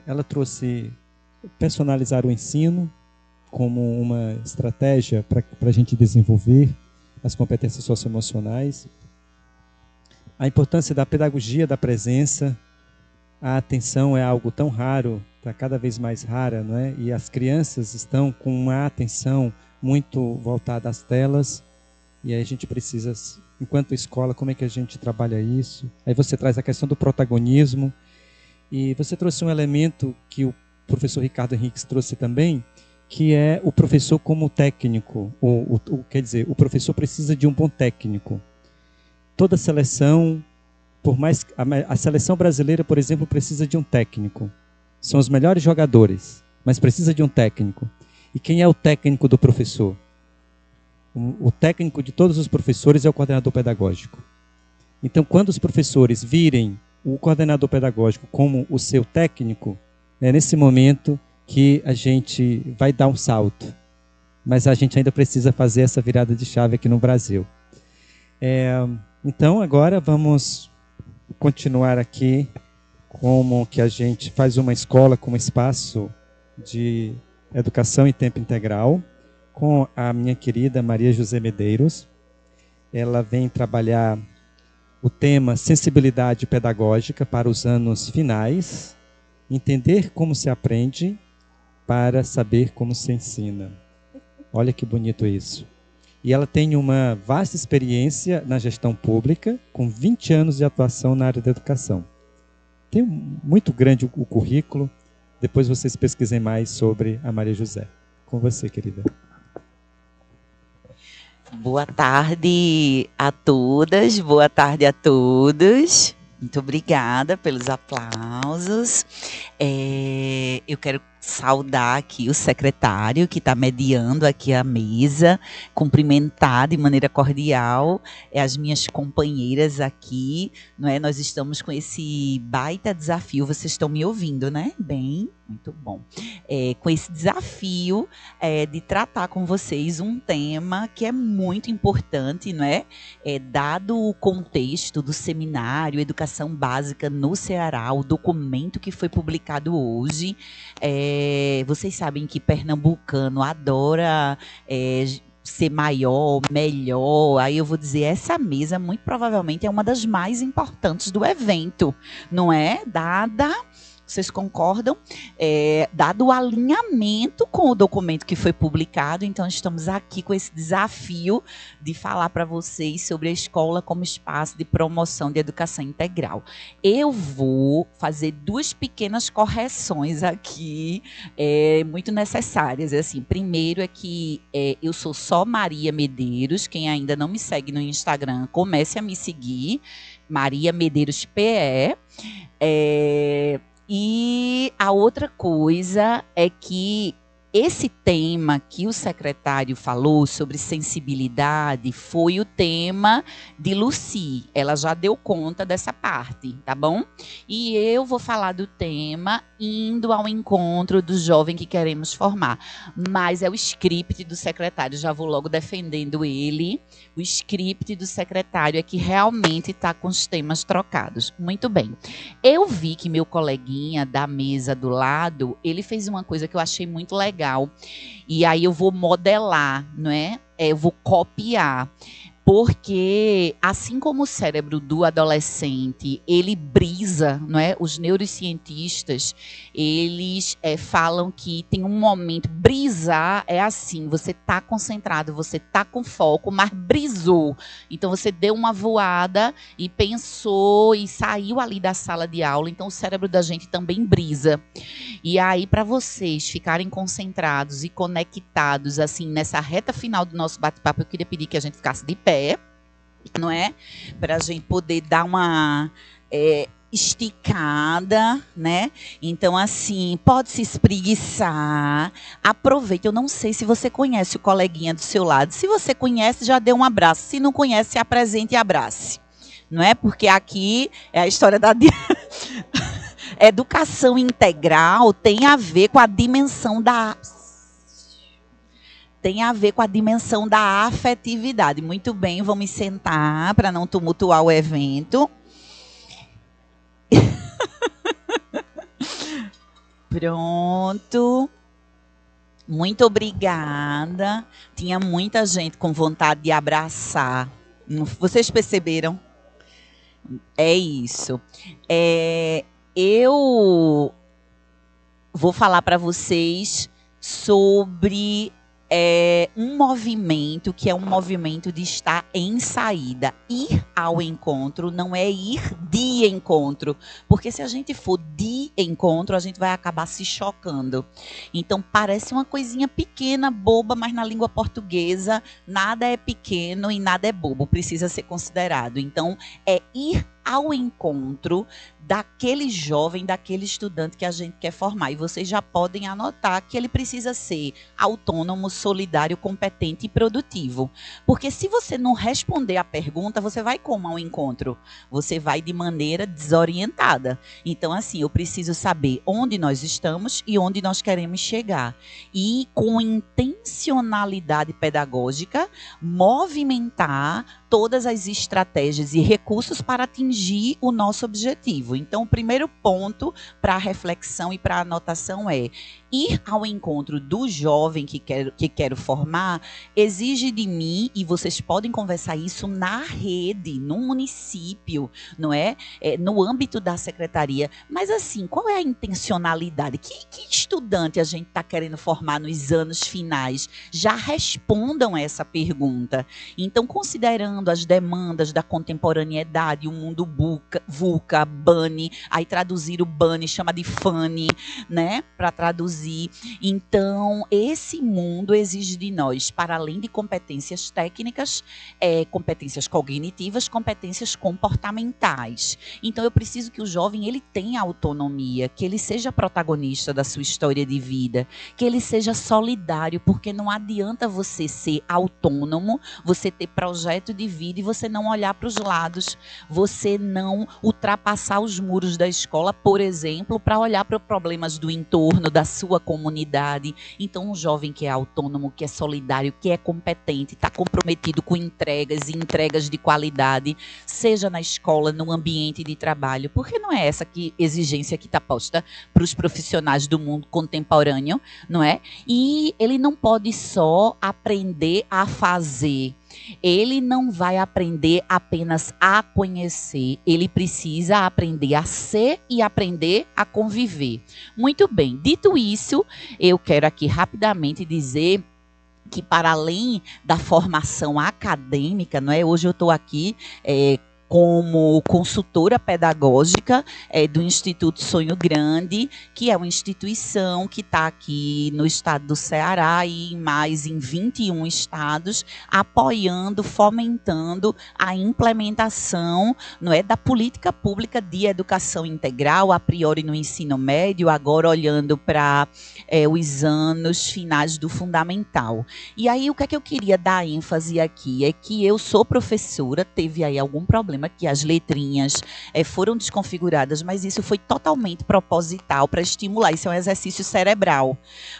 Ela trouxe personalizar o ensino como uma estratégia para a gente desenvolver as competências socioemocionais. A importância da pedagogia da presença. A atenção é algo tão raro, está cada vez mais rara, não é? E as crianças estão com uma atenção muito voltada às telas. E aí a gente precisa, enquanto escola, como é que a gente trabalha isso? Aí você traz a questão do protagonismo. E você trouxe um elemento que o professor Ricardo Henriques trouxe também, que é o professor como técnico. Quer dizer, o professor precisa de um bom técnico. Toda seleção, por mais a seleção brasileira, por exemplo, precisa de um técnico. São os melhores jogadores, mas precisa de um técnico. E quem é o técnico do professor? O técnico de todos os professores é o coordenador pedagógico. Então, quando os professores virem o coordenador pedagógico como o seu técnico, é nesse momento que a gente vai dar um salto. Mas a gente ainda precisa fazer essa virada de chave aqui no Brasil. Então, agora vamos continuar aqui como que a gente faz uma escola com um espaço de educação em tempo integral com a minha querida Maria José Medeiros. Ela vem trabalhar o tema sensibilidade pedagógica para os anos finais, entender como se aprende para saber como se ensina. Olha que bonito isso. E ela tem uma vasta experiência na gestão pública, com 20 anos de atuação na área da educação. Tem muito grande o currículo. Depois vocês pesquisem mais sobre a Maria José. Com você, querida. Boa tarde a todas, boa tarde a todos. Muito obrigada pelos aplausos. Eu quero saudar aqui o secretário que está mediando aqui a mesa, cumprimentar de maneira cordial as minhas companheiras aqui, não é? Nós estamos com esse baita desafio, vocês estão me ouvindo, né? Bem, muito bom. Com esse desafio de tratar com vocês um tema que é muito importante, não é? Dado o contexto do seminário Educação Básica no Ceará, o documento que foi publicado hoje, vocês sabem que pernambucano adora ser maior, melhor. Aí eu vou dizer, essa mesa muito provavelmente é uma das mais importantes do evento, não é? Vocês concordam? Dado o alinhamento com o documento que foi publicado, então estamos aqui com esse desafio de falar para vocês sobre a escola como espaço de promoção de educação integral. Eu vou fazer 2 pequenas correções aqui, muito necessárias. Assim, primeiro é que eu sou só Maria Medeiros. Quem ainda não me segue no Instagram, comece a me seguir, Maria Medeiros PE. E a outra coisa é que esse tema que o secretário falou sobre sensibilidade foi o tema de Lucy. Ela já deu conta dessa parte, tá bom? E eu vou falar do tema indo ao encontro do jovem que queremos formar. Mas é o script do secretário, já vou logo defendendo ele. O script do secretário é que realmente está com os temas trocados. Muito bem. Eu vi que meu coleguinha da mesa do lado, ele fez uma coisa que eu achei muito legal. E aí eu vou modelar, não é? Eu vou copiar. Porque, assim como o cérebro do adolescente, ele brisa, não é? Os neurocientistas, eles falam que tem um momento, brisar é assim, você está concentrado, você está com foco, mas brisou. Então, você deu uma voada e pensou e saiu ali da sala de aula, então o cérebro da gente também brisa. E aí, para vocês ficarem concentrados e conectados, assim, nessa reta final do nosso bate-papo, eu queria pedir que a gente ficasse de pé, não é? Para a gente poder dar uma esticada, né? Então, assim, pode se espreguiçar. Aproveita. Eu não sei se você conhece o coleguinha do seu lado. Se você conhece, já dê um abraço. Se não conhece, se apresente e abrace. Não é? Porque aqui é a história da... Educação integral tem a ver com a dimensão da... Tem a ver com a dimensão da afetividade. Muito bem, vou me sentar para não tumultuar o evento. Pronto. Muito obrigada. Tinha muita gente com vontade de abraçar. Vocês perceberam? É isso. Eu vou falar para vocês sobre um movimento que é um movimento de estar em saída. Ir ao encontro não é ir de encontro, porque se a gente for de encontro, a gente vai acabar se chocando. Então, parece uma coisinha pequena, boba, mas na língua portuguesa, nada é pequeno e nada é bobo, precisa ser considerado. Então, é ir ao encontro daquele jovem, daquele estudante que a gente quer formar. E vocês já podem anotar que ele precisa ser autônomo, solidário, competente e produtivo. Porque se você não responder a pergunta, você vai como ao encontro? Você vai de maneira desorientada. Então, assim, eu preciso saber onde nós estamos e onde nós queremos chegar. E, com intencionalidade pedagógica, movimentar todas as estratégias e recursos para atingir o nosso objetivo. Então, o primeiro ponto para a reflexão e para a anotação é: ir ao encontro do jovem que quero formar exige de mim, e vocês podem conversar isso na rede, no município, não é? No âmbito da secretaria. Mas, assim, qual é a intencionalidade? Que estudante a gente está querendo formar nos anos finais? Já respondam essa pergunta. Então, considerando as demandas da contemporaneidade, o mundo VUCA, BANI, aí traduzir o BANI, chama de FANI, né? Para traduzir produzir. Então, esse mundo exige de nós, para além de competências técnicas, competências cognitivas, competências comportamentais. Então, eu preciso que o jovem ele tenha autonomia, que ele seja protagonista da sua história de vida, que ele seja solidário, porque não adianta você ser autônomo, você ter projeto de vida e você não olhar para os lados, você não ultrapassar os muros da escola, por exemplo, para olhar para os problemas do entorno, da sua comunidade. Então, um jovem que é autônomo, que é solidário, que é competente, está comprometido com entregas e entregas de qualidade, seja na escola, no ambiente de trabalho, porque não é essa exigência que está posta para os profissionais do mundo contemporâneo, não é? E ele não pode só aprender a fazer. Ele não vai aprender apenas a conhecer, ele precisa aprender a ser e aprender a conviver. Muito bem, dito isso, eu quero aqui rapidamente dizer que, para além da formação acadêmica, não é? Hoje eu estou aqui como consultora pedagógica do Instituto Sonho Grande, que é uma instituição que está aqui no estado do Ceará e mais em 21 estados, apoiando, fomentando a implementação, não é, da política pública de educação integral, a priori no ensino médio, agora olhando para os anos finais do fundamental. E aí, o que é que eu queria dar ênfase aqui? É que eu sou professora, teve aí algum problema que as letrinhas foram desconfiguradas, mas isso foi totalmente proposital para estimular. Isso é um exercício cerebral,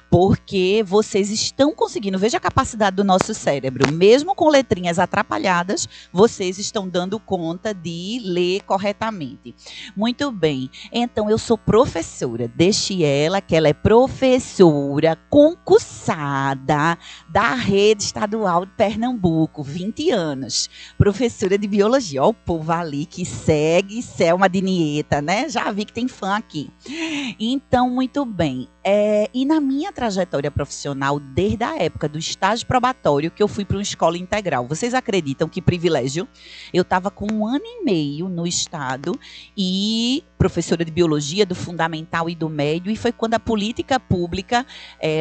porque vocês estão conseguindo, veja a capacidade do nosso cérebro, mesmo com letrinhas atrapalhadas, vocês estão dando conta de ler corretamente. Muito bem, então eu sou professora, deixe ela que ela é professora concursada da Rede Estadual de Pernambuco, 20 anos, professora de biologia. Ó, o povo ali que segue Selma de Nieta, né? Já vi que tem fã aqui. Então, muito bem. E na minha trajetória profissional, desde a época do estágio probatório, que eu fui para uma escola integral, vocês acreditam que privilégio? Eu estava com 1 ano e meio no estado e professora de biologia do fundamental e do médio, e foi quando a política pública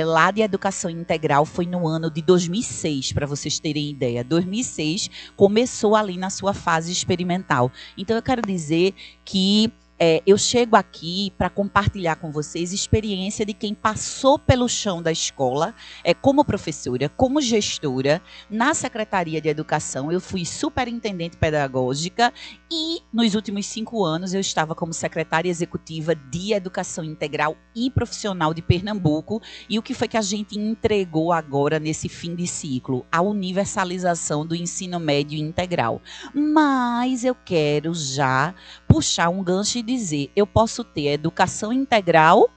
lá de educação integral foi no ano de 2006, para vocês terem ideia. 2006 começou ali na sua fase experimental. Então, eu quero dizer que eu chego aqui para compartilhar com vocês experiência de quem passou pelo chão da escola, como professora, como gestora, na Secretaria de Educação. Eu fui superintendente pedagógica e, nos últimos 5 anos, eu estava como secretária executiva de Educação Integral e Profissional de Pernambuco. E o que foi que a gente entregou agora nesse fim de ciclo? A universalização do ensino médio integral. Mas eu quero já puxar um gancho e dizer, eu posso ter educação integral,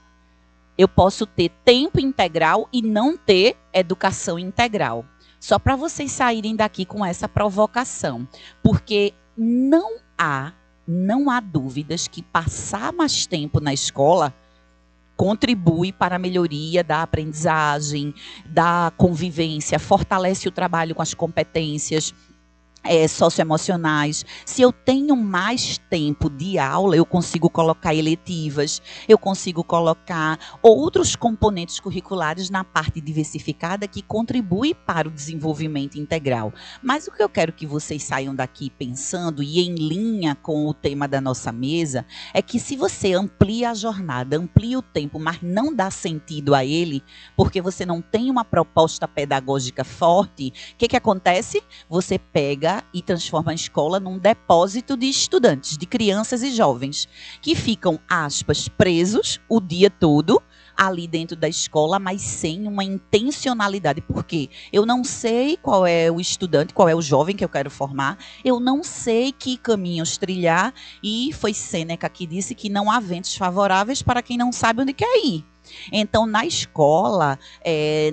eu posso ter tempo integral e não ter educação integral. Só para vocês saírem daqui com essa provocação, porque não há dúvidas que passar mais tempo na escola contribui para a melhoria da aprendizagem, da convivência, fortalece o trabalho com as competências socioemocionais. Se eu tenho mais tempo de aula, eu consigo colocar eletivas, eu consigo colocar outros componentes curriculares na parte diversificada que contribui para o desenvolvimento integral. Mas o que eu quero que vocês saiam daqui pensando, e em linha com o tema da nossa mesa, é que se você amplia a jornada, amplia o tempo, mas não dá sentido a ele, porque você não tem uma proposta pedagógica forte, o que acontece? Você pega e transforma a escola num depósito de estudantes, de crianças e jovens, que ficam, aspas, presos o dia todo ali dentro da escola, mas sem uma intencionalidade. Por quê? Eu não sei qual é o estudante, qual é o jovem que eu quero formar, eu não sei que caminhos trilhar, e foi Sêneca que disse que não há ventos favoráveis para quem não sabe onde quer ir. Então, na escola,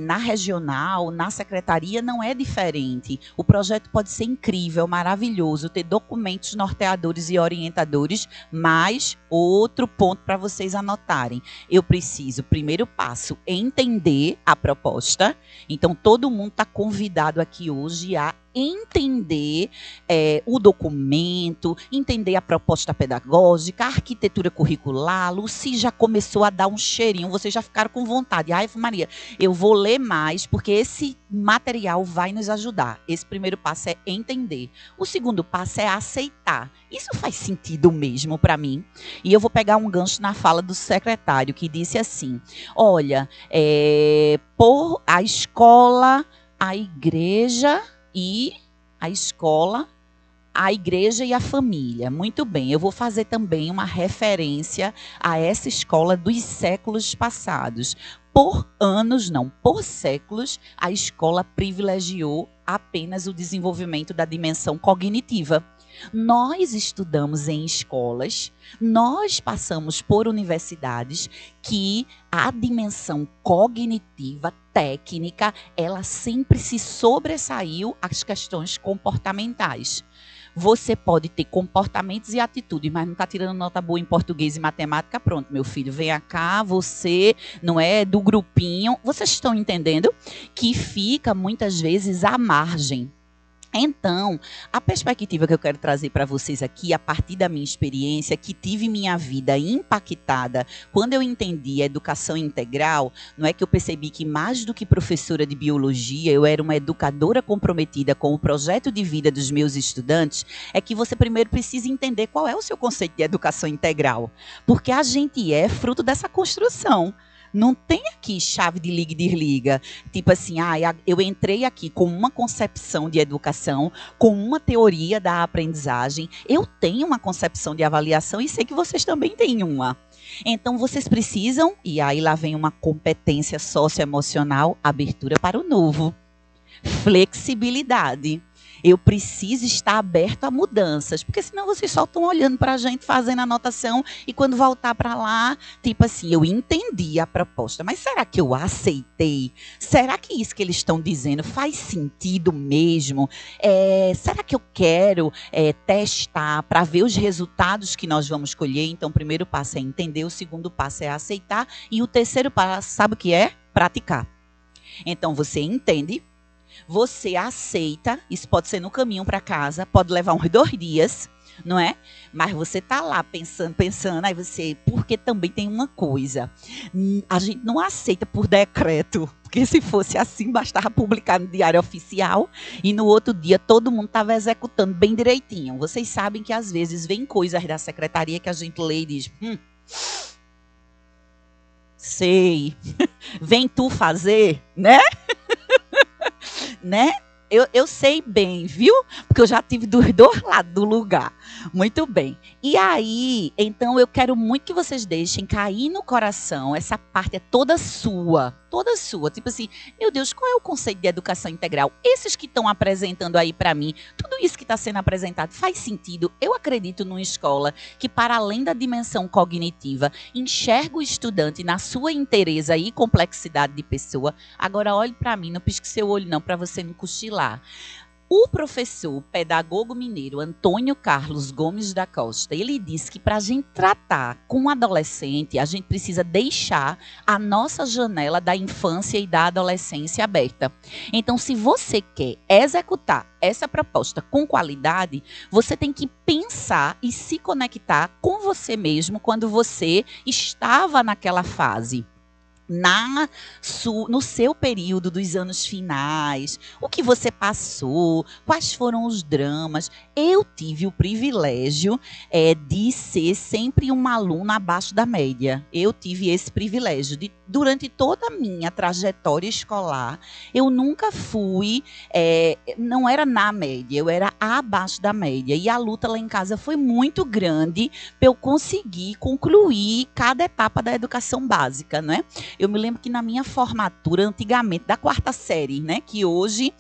na regional, na secretaria, não é diferente. O projeto pode ser incrível, maravilhoso, ter documentos norteadores e orientadores, mas outro ponto para vocês anotarem. Eu preciso, primeiro passo, entender a proposta. Então, todo mundo está convidado aqui hoje a entender o documento, entender a proposta pedagógica, a arquitetura curricular. A Lucy já começou a dar um cheirinho, vocês já ficaram com vontade. Ai, Maria, eu vou ler mais, porque esse material vai nos ajudar. Esse primeiro passo é entender. O segundo passo é aceitar. Isso faz sentido mesmo para mim? E eu vou pegar um gancho na fala do secretário, que disse assim, olha, por a escola, a igreja e a escola, a igreja e a família. Muito bem, eu vou fazer também uma referência a essa escola dos séculos passados. Por anos, não, por séculos, a escola privilegiou apenas o desenvolvimento da dimensão cognitiva. Nós estudamos em escolas, nós passamos por universidades que a dimensão cognitiva, técnica, ela sempre se sobressaiu às questões comportamentais. Você pode ter comportamentos e atitudes, mas não está tirando nota boa em português e matemática, pronto, meu filho, venha cá, você não é do grupinho. Vocês estão entendendo que fica muitas vezes à margem. Então, a perspectiva que eu quero trazer para vocês aqui, a partir da minha experiência, que tive minha vida impactada quando eu entendi a educação integral, não é que eu percebi que mais do que professora de biologia, eu era uma educadora comprometida com o projeto de vida dos meus estudantes, é que você primeiro precisa entender qual é o seu conceito de educação integral, porque a gente é fruto dessa construção. Não tem aqui chave de liga e desliga. Tipo assim, eu entrei aqui com uma concepção de educação, com uma teoria da aprendizagem. Eu tenho uma concepção de avaliação e sei que vocês também têm uma. Então, vocês precisam, e aí lá vem uma competência socioemocional, abertura para o novo. Flexibilidade. Eu preciso estar aberto a mudanças, porque senão vocês só estão olhando para a gente, fazendo anotação, e quando voltar para lá, tipo assim, eu entendi a proposta, mas será que eu aceitei? Será que isso que eles estão dizendo faz sentido mesmo? Será que eu quero testar para ver os resultados que nós vamos colher? Então, o primeiro passo é entender, o segundo passo é aceitar, e o terceiro passo, sabe o que é? Praticar. Então, você entende, você aceita, isso pode ser no caminho para casa, pode levar uns 2 dias, não é? Mas você tá lá pensando, aí você, porque também tem uma coisa, a gente não aceita por decreto, porque se fosse assim, bastava publicar no Diário Oficial e no outro dia todo mundo estava executando bem direitinho. Vocês sabem que às vezes vem coisas da secretaria que a gente lê e diz, sei, vem tu fazer, né? Né? Eu sei bem, viu? Porque eu já tive dos 2 lados do lugar. Muito bem. E aí, então eu quero muito que vocês deixem cair no coração. Essa parte é toda sua. Toda sua. Tipo assim, meu Deus, qual é o conceito de educação integral? Esses que estão apresentando aí para mim, tudo isso que está sendo apresentado faz sentido? Eu acredito numa escola que, para além da dimensão cognitiva, enxerga o estudante na sua inteireza e complexidade de pessoa. Agora, olhe para mim, não pisque seu olho não, para você não cochilar. O professor, pedagogo mineiro Antônio Carlos Gomes da Costa, ele disse que para a gente tratar com um adolescente, a gente precisa deixar a nossa janela da infância e da adolescência aberta. Então, se você quer executar essa proposta com qualidade, você tem que pensar e se conectar com você mesmo quando você estava naquela fase. No seu período dos anos finais, o que você passou, quais foram os dramas. Eu tive o privilégio de ser sempre uma aluna abaixo da média. Eu tive esse privilégio. Durante toda a minha trajetória escolar, eu nunca fui, não era na média, eu era abaixo da média. E a luta lá em casa foi muito grande para eu conseguir concluir cada etapa da educação básica, não é? Eu me lembro que na minha formatura, antigamente, da 4ª série, né, que hoje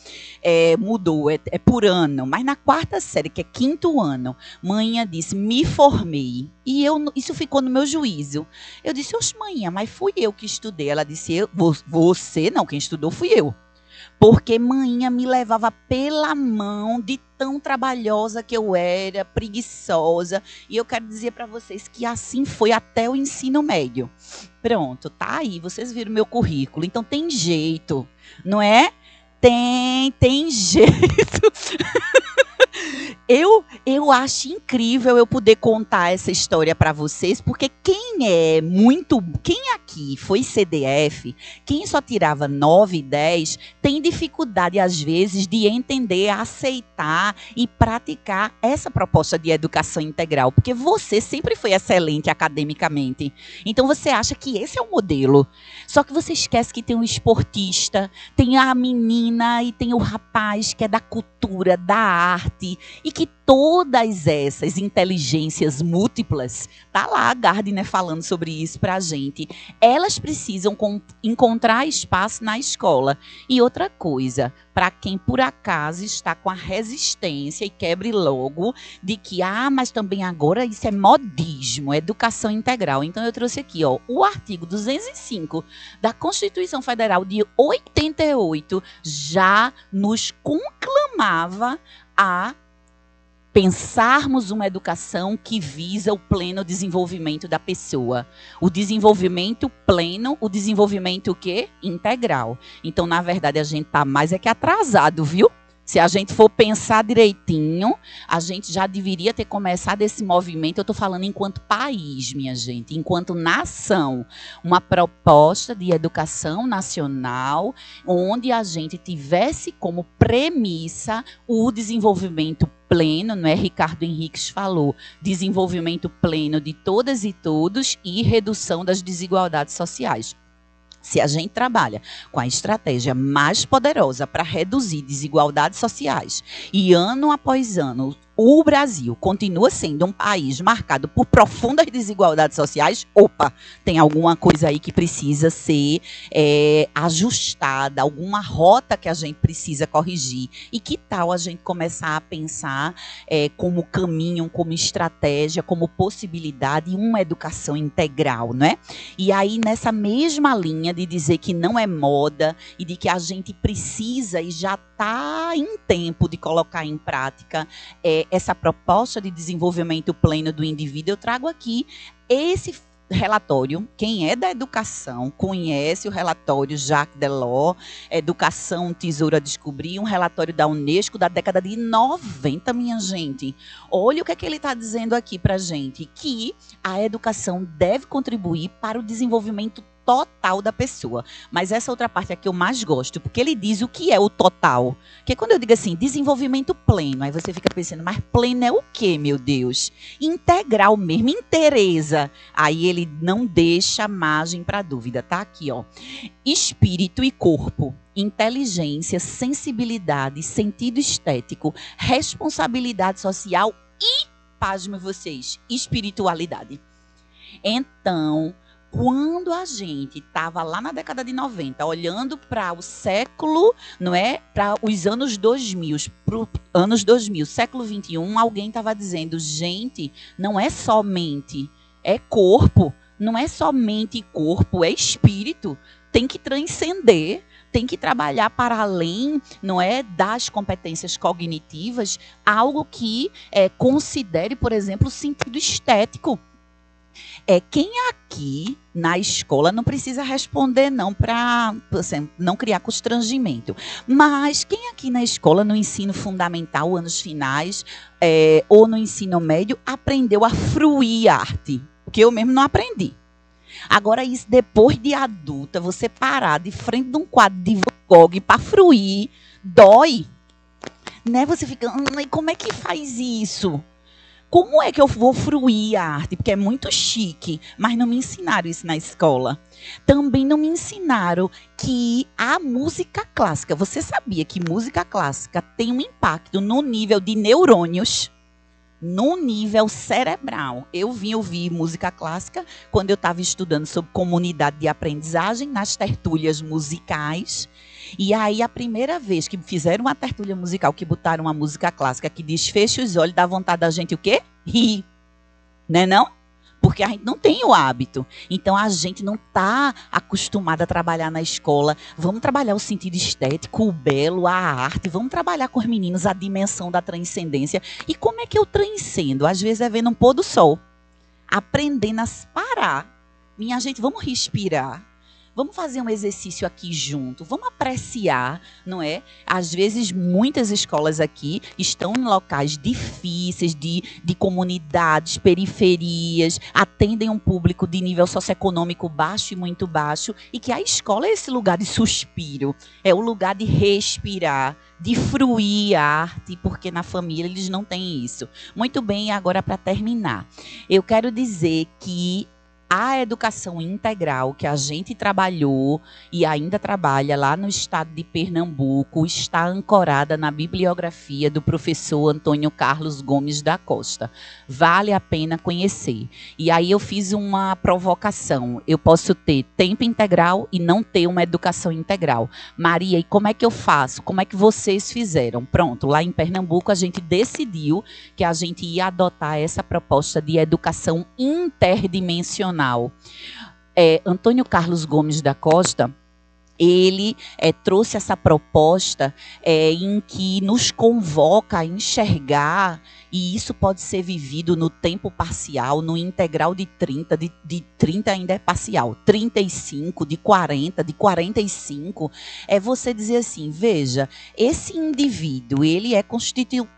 mudou, é por ano, mas na 4ª série, que é 5º ano, manhã disse, me formei. E isso ficou no meu juízo. Eu disse, oxe, manhã, mas fui eu que estudei. Ela disse, você não, quem estudou fui eu. Porque manhã me levava pela mão de tão trabalhosa que eu era, preguiçosa. E eu quero dizer para vocês que assim foi até o ensino médio. Pronto, tá aí, vocês viram meu currículo. Então tem jeito, não é? Tem jeito. Eu acho incrível eu poder contar essa história para vocês, porque quem aqui foi CDF, quem só tirava 9 e 10, tem dificuldade às vezes de entender, aceitar e praticar essa proposta de educação integral, porque você sempre foi excelente academicamente. Então você acha que esse é o modelo. Só que você esquece que tem um esportista, tem a menina e tem o rapaz que é da cultura, da arte, e que todas essas inteligências múltiplas, tá lá a Gardner falando sobre isso pra gente, elas precisam encontrar espaço na escola. E outra coisa, para quem por acaso está com a resistência e quebre logo de que, mas também agora isso é modismo, educação integral. Então eu trouxe aqui, o artigo 205 da Constituição Federal de 88 já nos conclamava a pensarmos uma educação que visa o pleno desenvolvimento da pessoa. O desenvolvimento pleno, o desenvolvimento o quê? Integral. Então, na verdade, a gente está mais que atrasado, viu? Se a gente for pensar direitinho, a gente já deveria ter começado esse movimento. Eu estou falando enquanto país, minha gente, enquanto nação. Uma proposta de educação nacional, onde a gente tivesse como premissa o desenvolvimento pleno, não é? Ricardo Henriques falou, desenvolvimento pleno de todas e todos e redução das desigualdades sociais. Se a gente trabalha com a estratégia mais poderosa para reduzir desigualdades sociais e ano após ano o Brasil continua sendo um país marcado por profundas desigualdades sociais, tem alguma coisa aí que precisa ser ajustada, alguma rota que a gente precisa corrigir. E que tal a gente começar a pensar como caminho, como estratégia, como possibilidade, uma educação integral, não é? E aí, nessa mesma linha de dizer que não é moda e de que a gente precisa e já está em tempo de colocar em prática essa proposta de desenvolvimento pleno do indivíduo, eu trago aqui esse relatório. Quem é da educação conhece o relatório Jacques Delors, Educação, Tesouro a Descobrir, um relatório da Unesco da década de 90, minha gente. Olha o que é que ele está dizendo aqui para a gente, que a educação deve contribuir para o desenvolvimento total da pessoa. Mas essa outra parte é a que eu mais gosto, porque ele diz o que é o total. Porque quando eu digo assim, desenvolvimento pleno, aí você fica pensando, mas pleno é o quê, meu Deus? Integral mesmo, inteireza. Aí ele não deixa margem para dúvida, tá aqui, espírito e corpo, inteligência, sensibilidade, sentido estético, responsabilidade social e, pasmem vocês, espiritualidade. Então, quando a gente estava lá na década de 90, olhando para o século, não é? Para os anos 2000, século 21, alguém estava dizendo, gente, não é só mente, é corpo, não é somente corpo, é espírito, tem que transcender, tem que trabalhar para além, não é, das competências cognitivas, algo que considere, por exemplo, o sentido estético. Quem aqui na escola não precisa responder não para não criar constrangimento, mas quem aqui na escola no ensino fundamental, anos finais, ou no ensino médio, aprendeu a fruir arte? Porque eu mesmo não aprendi. Agora isso depois de adulta, você parar de frente de um quadro de Van Gogh para fruir, dói, né? Você fica, como é que faz isso? Como é que eu vou fruir a arte? Porque é muito chique, mas não me ensinaram isso na escola. Também não me ensinaram que a música clássica, você sabia que música clássica tem um impacto no nível de neurônios, no nível cerebral. Eu vim ouvir música clássica quando eu estava estudando sobre comunidade de aprendizagem, nas tertúlias musicais. E aí, a primeira vez que fizeram uma tertúlia musical, que botaram uma música clássica que desfecha os olhos, dá vontade da gente o quê? Rir. Né não? Porque a gente não tem o hábito. Então, a gente não está acostumada a trabalhar na escola. Vamos trabalhar o sentido estético, o belo, a arte. Vamos trabalhar com os meninos a dimensão da transcendência. E como é que eu transcendo? Às vezes é vendo um pôr do sol. Aprendendo a parar. Minha gente, vamos respirar. Vamos fazer um exercício aqui junto, vamos apreciar, não é? Às vezes, muitas escolas aqui estão em locais difíceis, de comunidades, periferias, atendem um público de nível socioeconômico baixo e muito baixo, e que a escola é esse lugar de suspiro, é o lugar de respirar, de fruir a arte, porque na família eles não têm isso. Muito bem, agora para terminar, eu quero dizer que a educação integral que a gente trabalhou e ainda trabalha lá no estado de Pernambuco está ancorada na bibliografia do professor Antônio Carlos Gomes da Costa. Vale a pena conhecer. E aí eu fiz uma provocação. Eu posso ter tempo integral e não ter uma educação integral. Maria, e como é que eu faço? Como é que vocês fizeram? Pronto, lá em Pernambuco a gente decidiu que a gente ia adotar essa proposta de educação interdimensional. Antônio Carlos Gomes da Costa, ele trouxe essa proposta em que nos convoca a enxergar, e isso pode ser vivido no tempo parcial, no integral de 30, de 30 ainda é parcial, 35, de 40, de 45, é você dizer assim, veja, esse indivíduo, ele é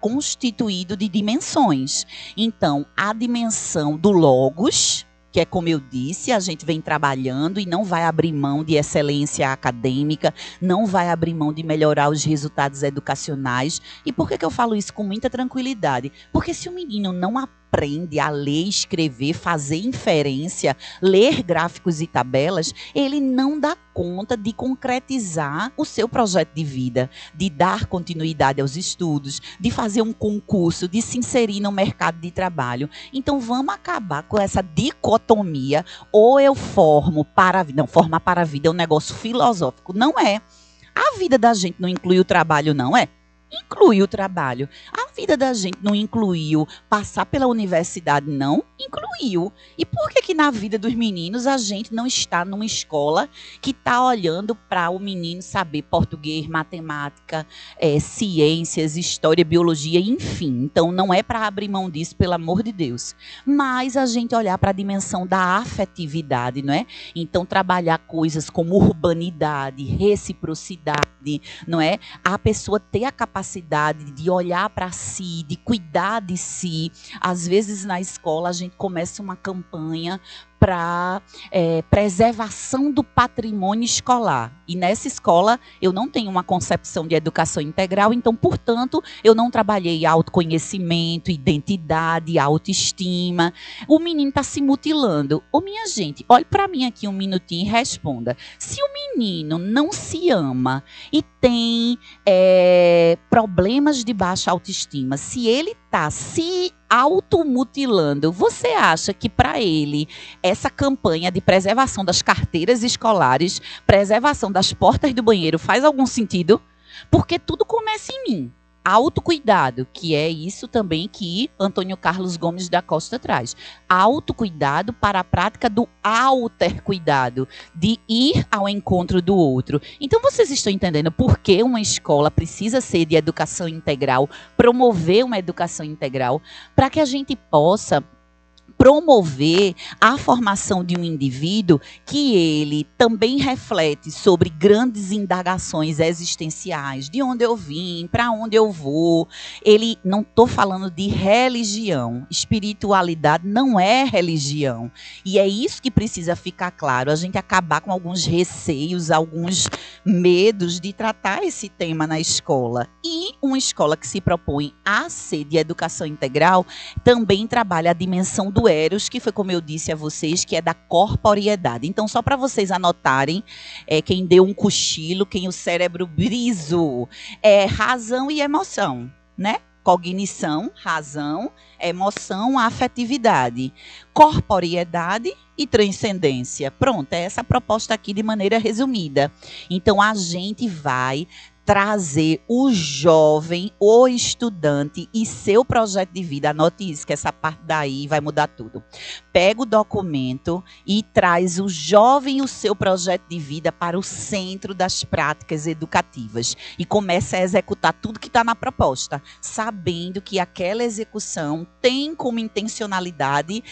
constituído de dimensões. Então, a dimensão do logos, que é como eu disse, a gente vem trabalhando e não vai abrir mão de excelência acadêmica, não vai abrir mão de melhorar os resultados educacionais. E por que eu falo isso com muita tranquilidade? Porque se o menino não aprende a ler, escrever, fazer inferência, ler gráficos e tabelas, ele não dá conta de concretizar o seu projeto de vida, de dar continuidade aos estudos, de fazer um concurso, de se inserir no mercado de trabalho. Então vamos acabar com essa dicotomia, ou eu formo para a vida. Não, formar para a vida é um negócio filosófico, não é. A vida da gente não inclui o trabalho, não é? Inclui o trabalho. A vida da gente não incluiu passar pela universidade, não? Incluiu. E por que na vida dos meninos a gente não está numa escola que está olhando para o menino saber português, matemática, ciências, história, biologia, enfim. Então não é para abrir mão disso, pelo amor de Deus. Mas a gente olhar para a dimensão da afetividade, não é? Então trabalhar coisas como urbanidade, reciprocidade, não é? A pessoa ter a capacidade de olhar para si, de cuidar de si. Às vezes na escola a gente começa uma campanha para preservação do patrimônio escolar. E nessa escola eu não tenho uma concepção de educação integral, então, portanto, eu não trabalhei autoconhecimento, identidade, autoestima. O menino está se mutilando. Ô, minha gente, olhe para mim aqui um minutinho e responda. Se o menino não se ama e tem problemas de baixa autoestima, se ele está se automutilando, você acha que para ele essa campanha de preservação das carteiras escolares, preservação das portas do banheiro faz algum sentido? Porque tudo começa em mim. Autocuidado, que é isso também que Antônio Carlos Gomes da Costa traz. Autocuidado para a prática do altercuidado, de ir ao encontro do outro. Então vocês estão entendendo por que uma escola precisa ser de educação integral, promover uma educação integral, para que a gente possa promover a formação de um indivíduo que ele também reflete sobre grandes indagações existenciais, de onde eu vim, para onde eu vou. Ele, não estou falando de religião, espiritualidade não é religião. E é isso que precisa ficar claro, a gente acabar com alguns receios, alguns medos de tratar esse tema na escola. E uma escola que se propõe a ser de educação integral também trabalha a dimensão do Eros, que foi como eu disse a vocês, que é da corporeidade. Então, só para vocês anotarem, quem deu um cochilo, quem o cérebro brisou, razão e emoção, né? Cognição, razão, emoção, afetividade, corporeidade e transcendência. Pronto, é essa a proposta aqui de maneira resumida. Então, a gente vai trazer o jovem, o estudante e seu projeto de vida. Anote isso, que essa parte daí vai mudar tudo. Pega o documento e traz o jovem e o seu projeto de vida para o centro das práticas educativas. E começa a executar tudo que está na proposta, sabendo que aquela execução tem como intencionalidade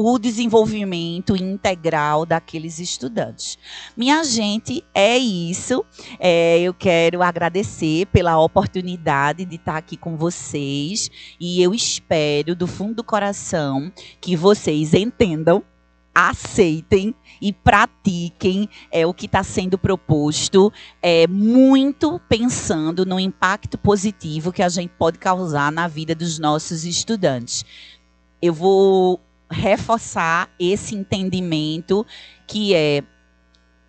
o desenvolvimento integral daqueles estudantes. Minha gente, é isso. Eu quero agradecer pela oportunidade de estar aqui com vocês e eu espero, do fundo do coração, que vocês entendam, aceitem e pratiquem o que está sendo proposto, muito pensando no impacto positivo que a gente pode causar na vida dos nossos estudantes. Eu vou reforçar esse entendimento que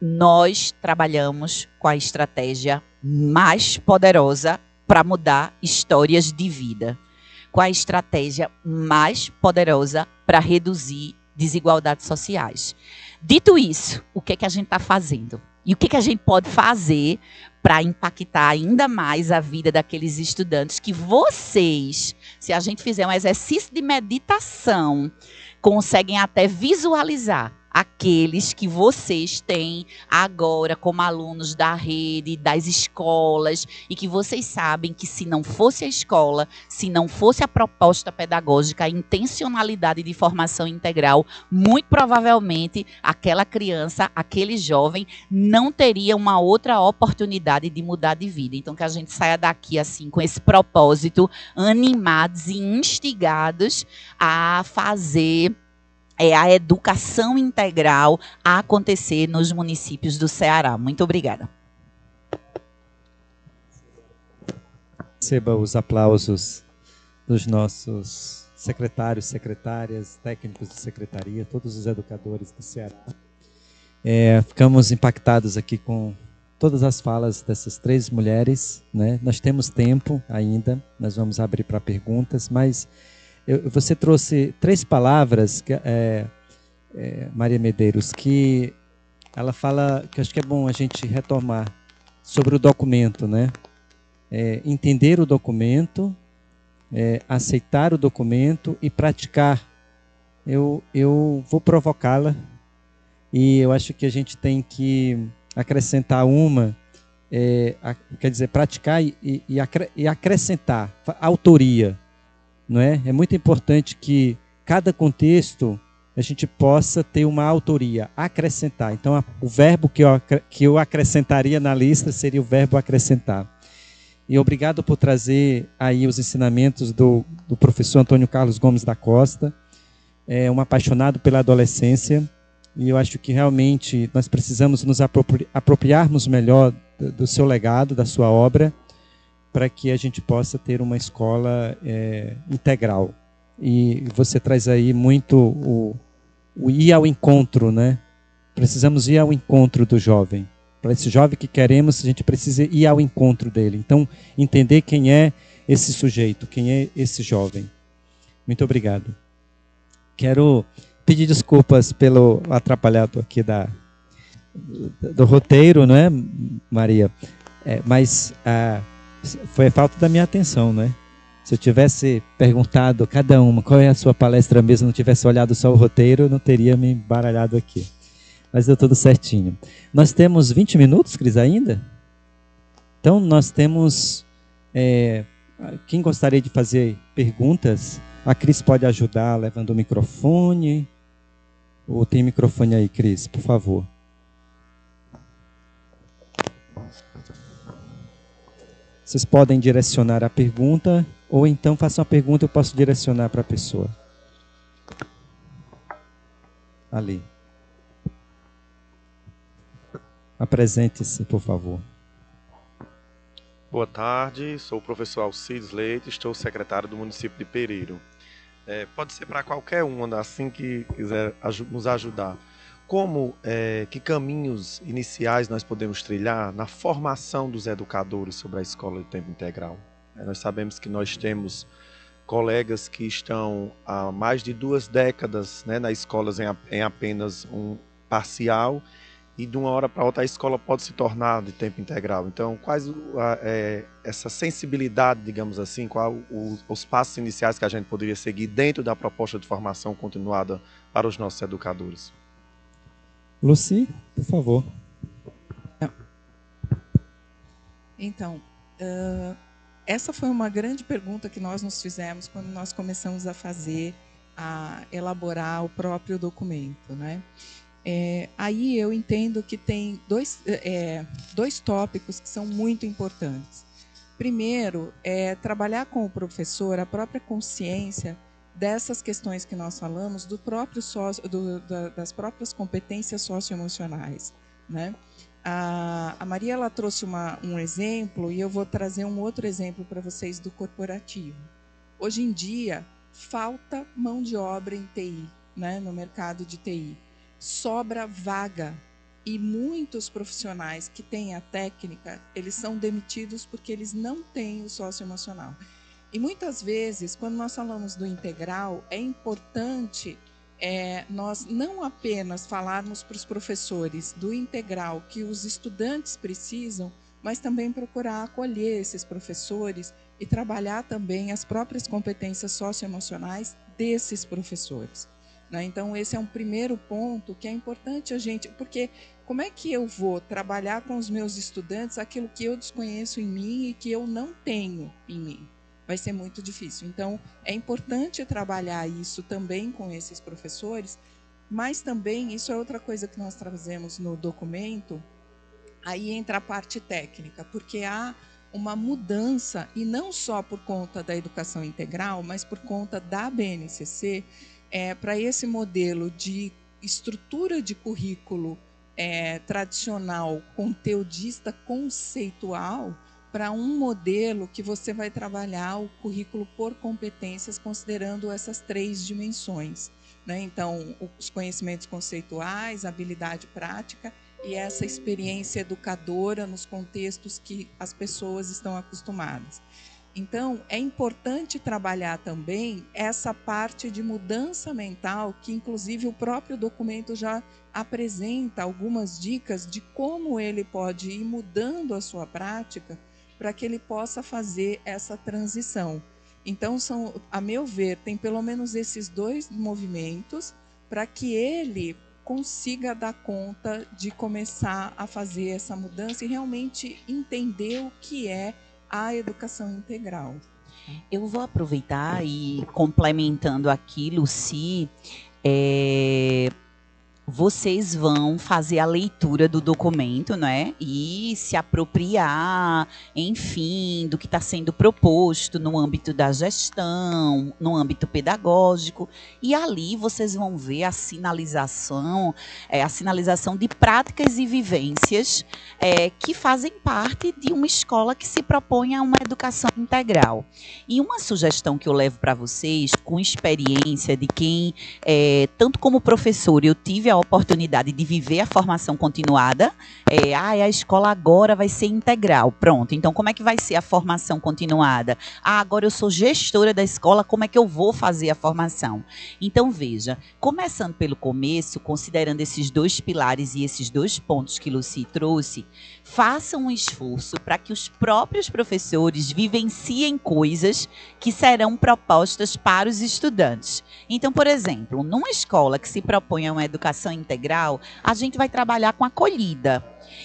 nós trabalhamos com a estratégia mais poderosa para mudar histórias de vida, com a estratégia mais poderosa para reduzir desigualdades sociais. Dito isso, o que é que a gente está fazendo? E o que é que a gente pode fazer para impactar ainda mais a vida daqueles estudantes que vocês, se a gente fizer um exercício de meditação, conseguem até visualizar aqueles que vocês têm agora como alunos da rede, das escolas, e que vocês sabem que se não fosse a escola, se não fosse a proposta pedagógica, a intencionalidade de formação integral, muito provavelmente aquela criança, aquele jovem, não teria uma outra oportunidade de mudar de vida. Então, que a gente saia daqui assim com esse propósito, animados e instigados a fazer a educação integral a acontecer nos municípios do Ceará. Muito obrigada. Receba os aplausos dos nossos secretários, secretárias, técnicos de secretaria, todos os educadores do Ceará. Ficamos impactados aqui com todas as falas dessas 3 mulheres, né? Nós temos tempo ainda, nós vamos abrir para perguntas, mas você trouxe 3 palavras, Maria Medeiros, que ela fala, que acho que é bom a gente retomar, sobre o documento, né? Entender o documento, aceitar o documento e praticar. Eu vou provocá-la e eu acho que a gente tem que acrescentar quer dizer, praticar e acrescentar autoria. Não é? É muito importante que cada contexto a gente possa ter uma autoria, acrescentar. Então, o verbo que eu acrescentaria na lista seria o verbo acrescentar. E obrigado por trazer aí os ensinamentos do professor Antônio Carlos Gomes da Costa, um apaixonado pela adolescência, e eu acho que realmente nós precisamos nos apropriarmos melhor do seu legado, da sua obra, para que a gente possa ter uma escola integral. E você traz aí muito o ir ao encontro, né? Precisamos ir ao encontro do jovem. Para esse jovem que queremos, a gente precisa ir ao encontro dele. Então, entender quem é esse sujeito, quem é esse jovem. Muito obrigado. Quero pedir desculpas pelo atrapalhado aqui do roteiro, não é, Maria? Mas foi a falta da minha atenção, né? Se eu tivesse perguntado a cada uma qual é a sua palestra mesmo, não tivesse olhado só o roteiro, eu não teria me embaralhado aqui. Mas deu tudo certinho. Nós temos 20 minutos, Cris, ainda? Então, nós temos... quem gostaria de fazer perguntas, a Cris pode ajudar levando o microfone. Ou tem microfone aí, Cris, por favor. Vocês podem direcionar a pergunta, ou então façam a pergunta, eu posso direcionar para a pessoa. Ali. Apresente-se, por favor. Boa tarde, sou o professor Alcides Leite, estou secretário do município de Pereiro. Pode ser para qualquer um, assim que quiser nos ajudar. Que caminhos iniciais nós podemos trilhar na formação dos educadores sobre a escola de tempo integral? Nós sabemos que nós temos colegas que estão há mais de 2 décadas, né, nas escolas em apenas um parcial, e de uma hora para outra a escola pode se tornar de tempo integral. Então, quais essa sensibilidade, digamos assim, quais os passos iniciais que a gente poderia seguir dentro da proposta de formação continuada para os nossos educadores? Lucy, por favor. Então, essa foi uma grande pergunta que nós nos fizemos quando nós começamos a fazer a elaborar o próprio documento, né? Aí eu entendo que tem dois tópicos que são muito importantes. Primeiro, trabalhar com o professor a própria consciência dessas questões que nós falamos, das próprias competências socioemocionais, né? A Maria ela trouxe um exemplo e eu vou trazer um outro exemplo para vocês do corporativo. Hoje em dia, falta mão de obra em TI, né, no mercado de TI. Sobra vaga e muitos profissionais que têm a técnica, eles são demitidos porque eles não têm o socioemocional. E muitas vezes, quando nós falamos do integral, é importante nós não apenas falarmos para os professores do integral que os estudantes precisam, mas também procurar acolher esses professores e trabalhar também as próprias competências socioemocionais desses professores, né? Então, esse é um primeiro ponto que é importante a gente, porque como é que eu vou trabalhar com os meus estudantes aquilo que eu desconheço em mim e que eu não tenho em mim? Vai ser muito difícil. Então, é importante trabalhar isso também com esses professores, mas também, isso é outra coisa que nós trazemos no documento, aí entra a parte técnica, porque há uma mudança, e não só por conta da educação integral, mas por conta da BNCC, para esse modelo de estrutura de currículo tradicional, conteudista, conceitual, para um modelo que você vai trabalhar o currículo por competências, considerando essas 3 dimensões, né? Então, os conhecimentos conceituais, a habilidade prática e essa experiência educadora nos contextos que as pessoas estão acostumadas. Então, é importante trabalhar também essa parte de mudança mental, que inclusive o próprio documento já apresenta algumas dicas de como ele pode ir mudando a sua prática para que ele possa fazer essa transição. Então, a meu ver, tem pelo menos esses 2 movimentos para que ele consiga dar conta de começar a fazer essa mudança e realmente entender o que é a educação integral. Eu vou aproveitar e complementando aquilo, se vocês vão fazer a leitura do documento, né? E se apropriar, enfim, do que está sendo proposto no âmbito da gestão, no âmbito pedagógico. E ali vocês vão ver a sinalização de práticas e vivências que fazem parte de uma escola que se propõe a uma educação integral. E uma sugestão que eu levo para vocês, com experiência de quem, tanto como professor, eu tive a oportunidade de viver a formação continuada. A escola agora vai ser integral. Pronto, então como é que vai ser a formação continuada? Agora eu sou gestora da escola, como é que eu vou fazer a formação? Então veja, começando pelo começo, considerando esses 2 pilares e esses 2 pontos que Lucy trouxe, façam um esforço para que os próprios professores vivenciem coisas que serão propostas para os estudantes. Então, por exemplo, numa escola que se propõe a uma educação integral, a gente vai trabalhar com acolhida.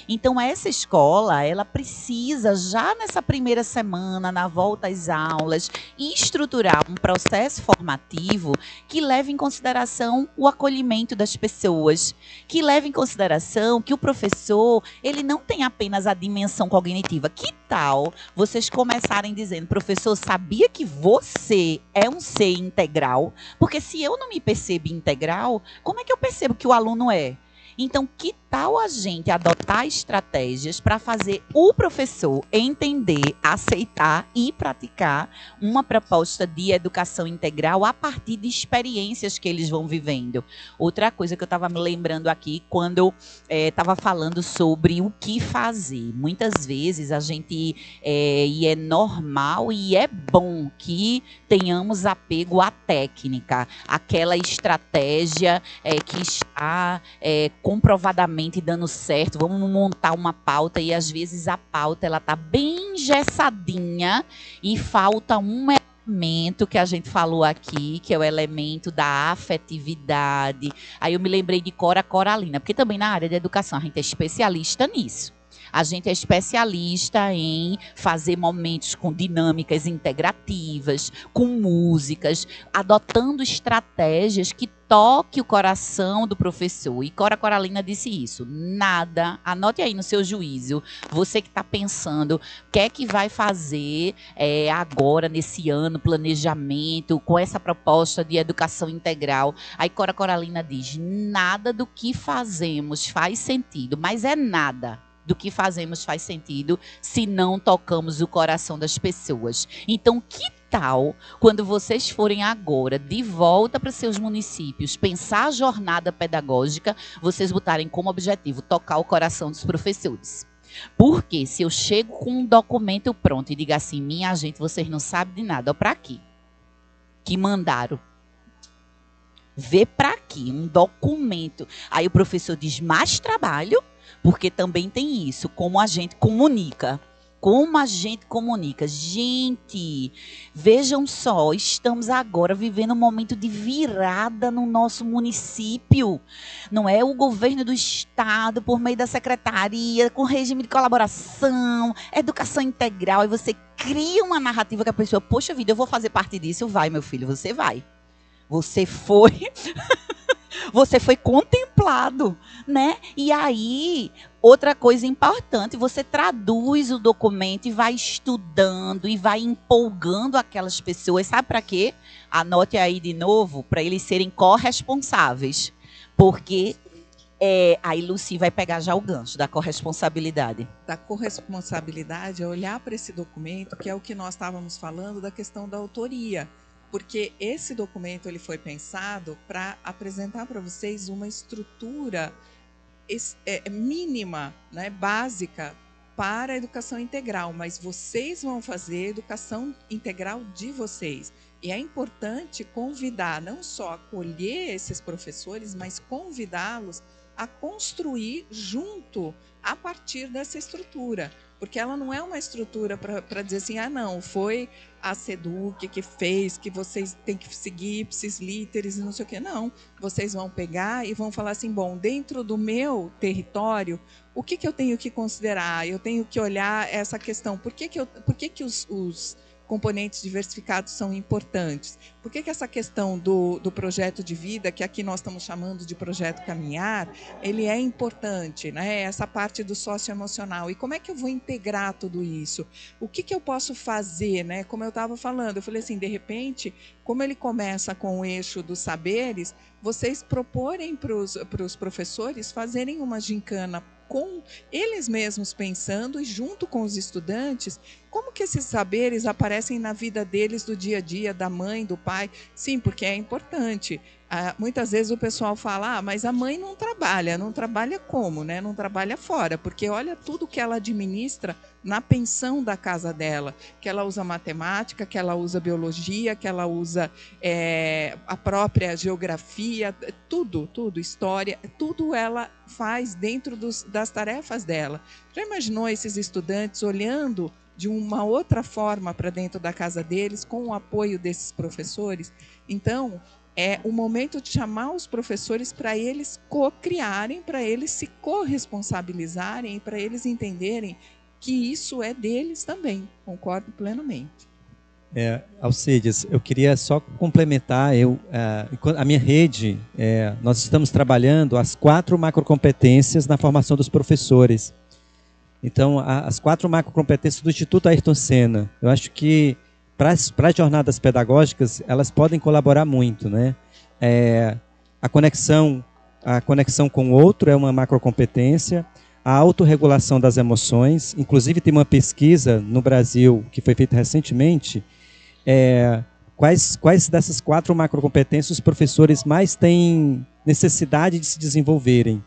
Então, essa escola, ela precisa, já nessa primeira semana, na volta às aulas, estruturar um processo formativo que leve em consideração o acolhimento das pessoas, que leve em consideração que o professor, ele não tem apenas a dimensão cognitiva. Que tal vocês começarem dizendo, professor, sabia que você é um ser integral? Porque se eu não me percebo integral, como é que eu percebo que o aluno é? Então, que tal a gente adotar estratégias para fazer o professor entender, aceitar e praticar uma proposta de educação integral a partir de experiências que eles vão vivendo? Outra coisa que eu estava me lembrando aqui, quando eu estava falando sobre o que fazer. Muitas vezes a gente, e é normal e é bom que tenhamos apego à técnica, aquela estratégia que está comprovadamente dando certo, vamos montar uma pauta e às vezes a pauta ela tá bem engessadinha e falta um elemento que a gente falou aqui, que é o elemento da afetividade. Aí eu me lembrei de Cora Coralina, porque também na área da educação a gente é especialista nisso. A gente é especialista em fazer momentos com dinâmicas integrativas, com músicas, adotando estratégias que toque o coração do professor. E Cora Coralina disse isso. Nada, anote aí no seu juízo, você que está pensando, o que é que vai fazer agora, nesse ano, planejamento, com essa proposta de educação integral. Aí Cora Coralina diz, nada do que fazemos faz sentido, mas é nada do que fazemos faz sentido se não tocamos o coração das pessoas. Então, que tal, quando vocês forem agora de volta para seus municípios, pensar a jornada pedagógica, vocês botarem como objetivo tocar o coração dos professores? Porque se eu chego com um documento pronto e digo assim, minha gente, vocês não sabem de nada, ó, para aqui, que mandaram. Vê para aqui, um documento. Aí o professor diz, mais trabalho? Porque também tem isso, como a gente comunica. Como a gente comunica. Gente, vejam só, estamos agora vivendo um momento de virada no nosso município. Não é o governo do estado, por meio da secretaria, com regime de colaboração, educação integral. Aí você cria uma narrativa que a pessoa, poxa vida, eu vou fazer parte disso. Vai, meu filho, você vai. Você foi... Você foi contemplado, né? E aí, outra coisa importante, você traduz o documento e vai estudando e vai empolgando aquelas pessoas. Sabe para quê? Anote aí de novo, para eles serem corresponsáveis. Porque aí Lucy vai pegar já o gancho da corresponsabilidade. Da corresponsabilidade é olhar para esse documento, que é o que nós estávamos falando da questão da autoria. Porque esse documento ele foi pensado para apresentar para vocês uma estrutura mínima, né, básica para a educação integral, mas vocês vão fazer a educação integral de vocês. E é importante convidar, não só acolher esses professores, mas convidá-los a construir junto a partir dessa estrutura. Porque ela não é uma estrutura para dizer assim, ah, não, foi a SEDUC que fez, que vocês têm que seguir ipsis literis e não sei o quê. Não, vocês vão pegar e vão falar assim, bom, dentro do meu território, o que eu tenho que considerar? Eu tenho que olhar essa questão. Por que os componentes diversificados são importantes? Por que essa questão do projeto de vida, que aqui nós estamos chamando de projeto caminhar, ele é importante, né? Essa parte do socioemocional. E como é que eu vou integrar tudo isso? O que eu posso fazer, né? Como eu estava falando, eu falei assim, de repente, como ele começa com o eixo dos saberes, vocês proporem para os professores fazerem uma gincana com eles mesmos pensando e junto com os estudantes, como que esses saberes aparecem na vida deles do dia a dia, da mãe, do pai? Sim, porque é importante. Muitas vezes o pessoal fala, mas a mãe não trabalha como, né? Não trabalha fora, porque olha tudo que ela administra na pensão da casa dela, que ela usa matemática, que ela usa biologia, que ela usa a própria geografia, tudo, história, tudo ela faz dentro das tarefas dela. Já imaginou esses estudantes olhando de uma outra forma para dentro da casa deles, com o apoio desses professores? Então, é o momento de chamar os professores para eles co-criarem, para eles se corresponsabilizarem, para eles entenderem que isso é deles também. Concordo plenamente. Alcides, eu queria só complementar, a minha rede, nós estamos trabalhando as 4 macrocompetências na formação dos professores. Então, as 4 macrocompetências do Instituto Ayrton Senna, eu acho que para as jornadas pedagógicas, elas podem colaborar muito, né? A conexão com o outro é uma macrocompetência, a autorregulação das emoções, inclusive tem uma pesquisa no Brasil que foi feita recentemente, quais dessas 4 macrocompetências os professores mais têm necessidade de se desenvolverem,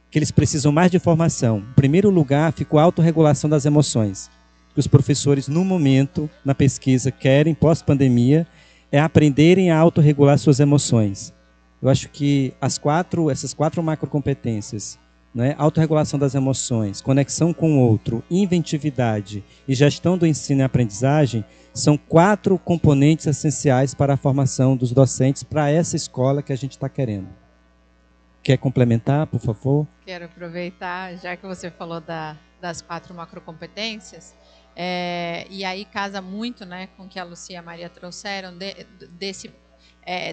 que eles precisam mais de formação. Em primeiro lugar, ficou a autorregulação das emoções, que os professores, no momento, na pesquisa, querem, pós-pandemia, é aprenderem a autorregular suas emoções. Eu acho que essas 4 macrocompetências, né, autorregulação das emoções, conexão com o outro, inventividade e gestão do ensino e aprendizagem, são 4 componentes essenciais para a formação dos docentes para essa escola que a gente está querendo. quer complementar, por favor? Quero aproveitar, já que você falou das 4 macrocompetências, e aí casa muito, né, com o que a Lucia e a Maria trouxeram,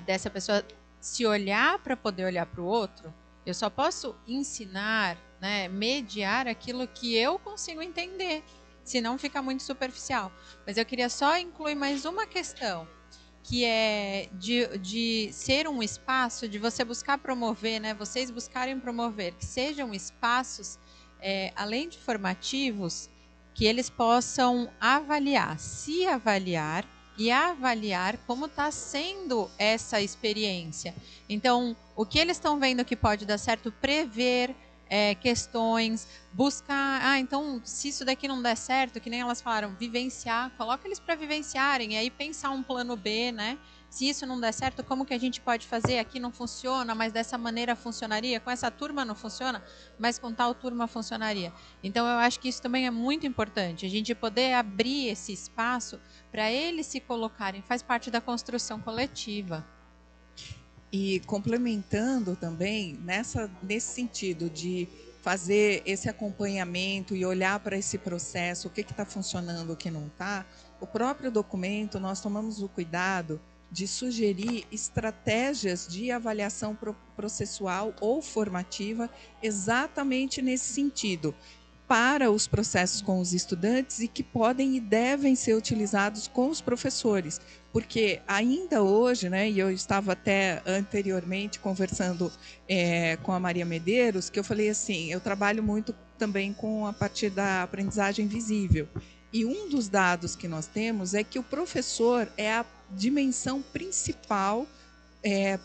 dessa pessoa se olhar para poder olhar para o outro. Eu só posso ensinar, né, mediar aquilo que eu consigo entender, senão fica muito superficial. Mas eu queria só incluir mais uma questão, que é de ser um espaço, de você buscar promover, né, vocês buscarem promover, que sejam espaços, além de formativos, que eles possam se avaliar e avaliar como está sendo essa experiência. Então, o que eles estão vendo que pode dar certo, prever questões, buscar, então, se isso daqui não der certo, que nem elas falaram, vivenciar, coloca eles para vivenciarem, e aí pensar um plano B, né? Se isso não der certo, como que a gente pode fazer? Aqui não funciona, mas dessa maneira funcionaria. Com essa turma não funciona, mas com tal turma funcionaria. Então, eu acho que isso também é muito importante, a gente poder abrir esse espaço para eles se colocarem, faz parte da construção coletiva. E complementando também, nesse sentido de fazer esse acompanhamento e olhar para esse processo, o que está funcionando, o que não está, o próprio documento, nós tomamos o cuidado de sugerir estratégias de avaliação processual ou formativa exatamente nesse sentido, para os processos com os estudantes e que podem e devem ser utilizados com os professores. Porque ainda hoje, né, e eu estava até anteriormente conversando com a Maria Medeiros, que eu falei assim, eu trabalho muito também com a partir da aprendizagem visível. E um dos dados que nós temos é que o professor é a dimensão principal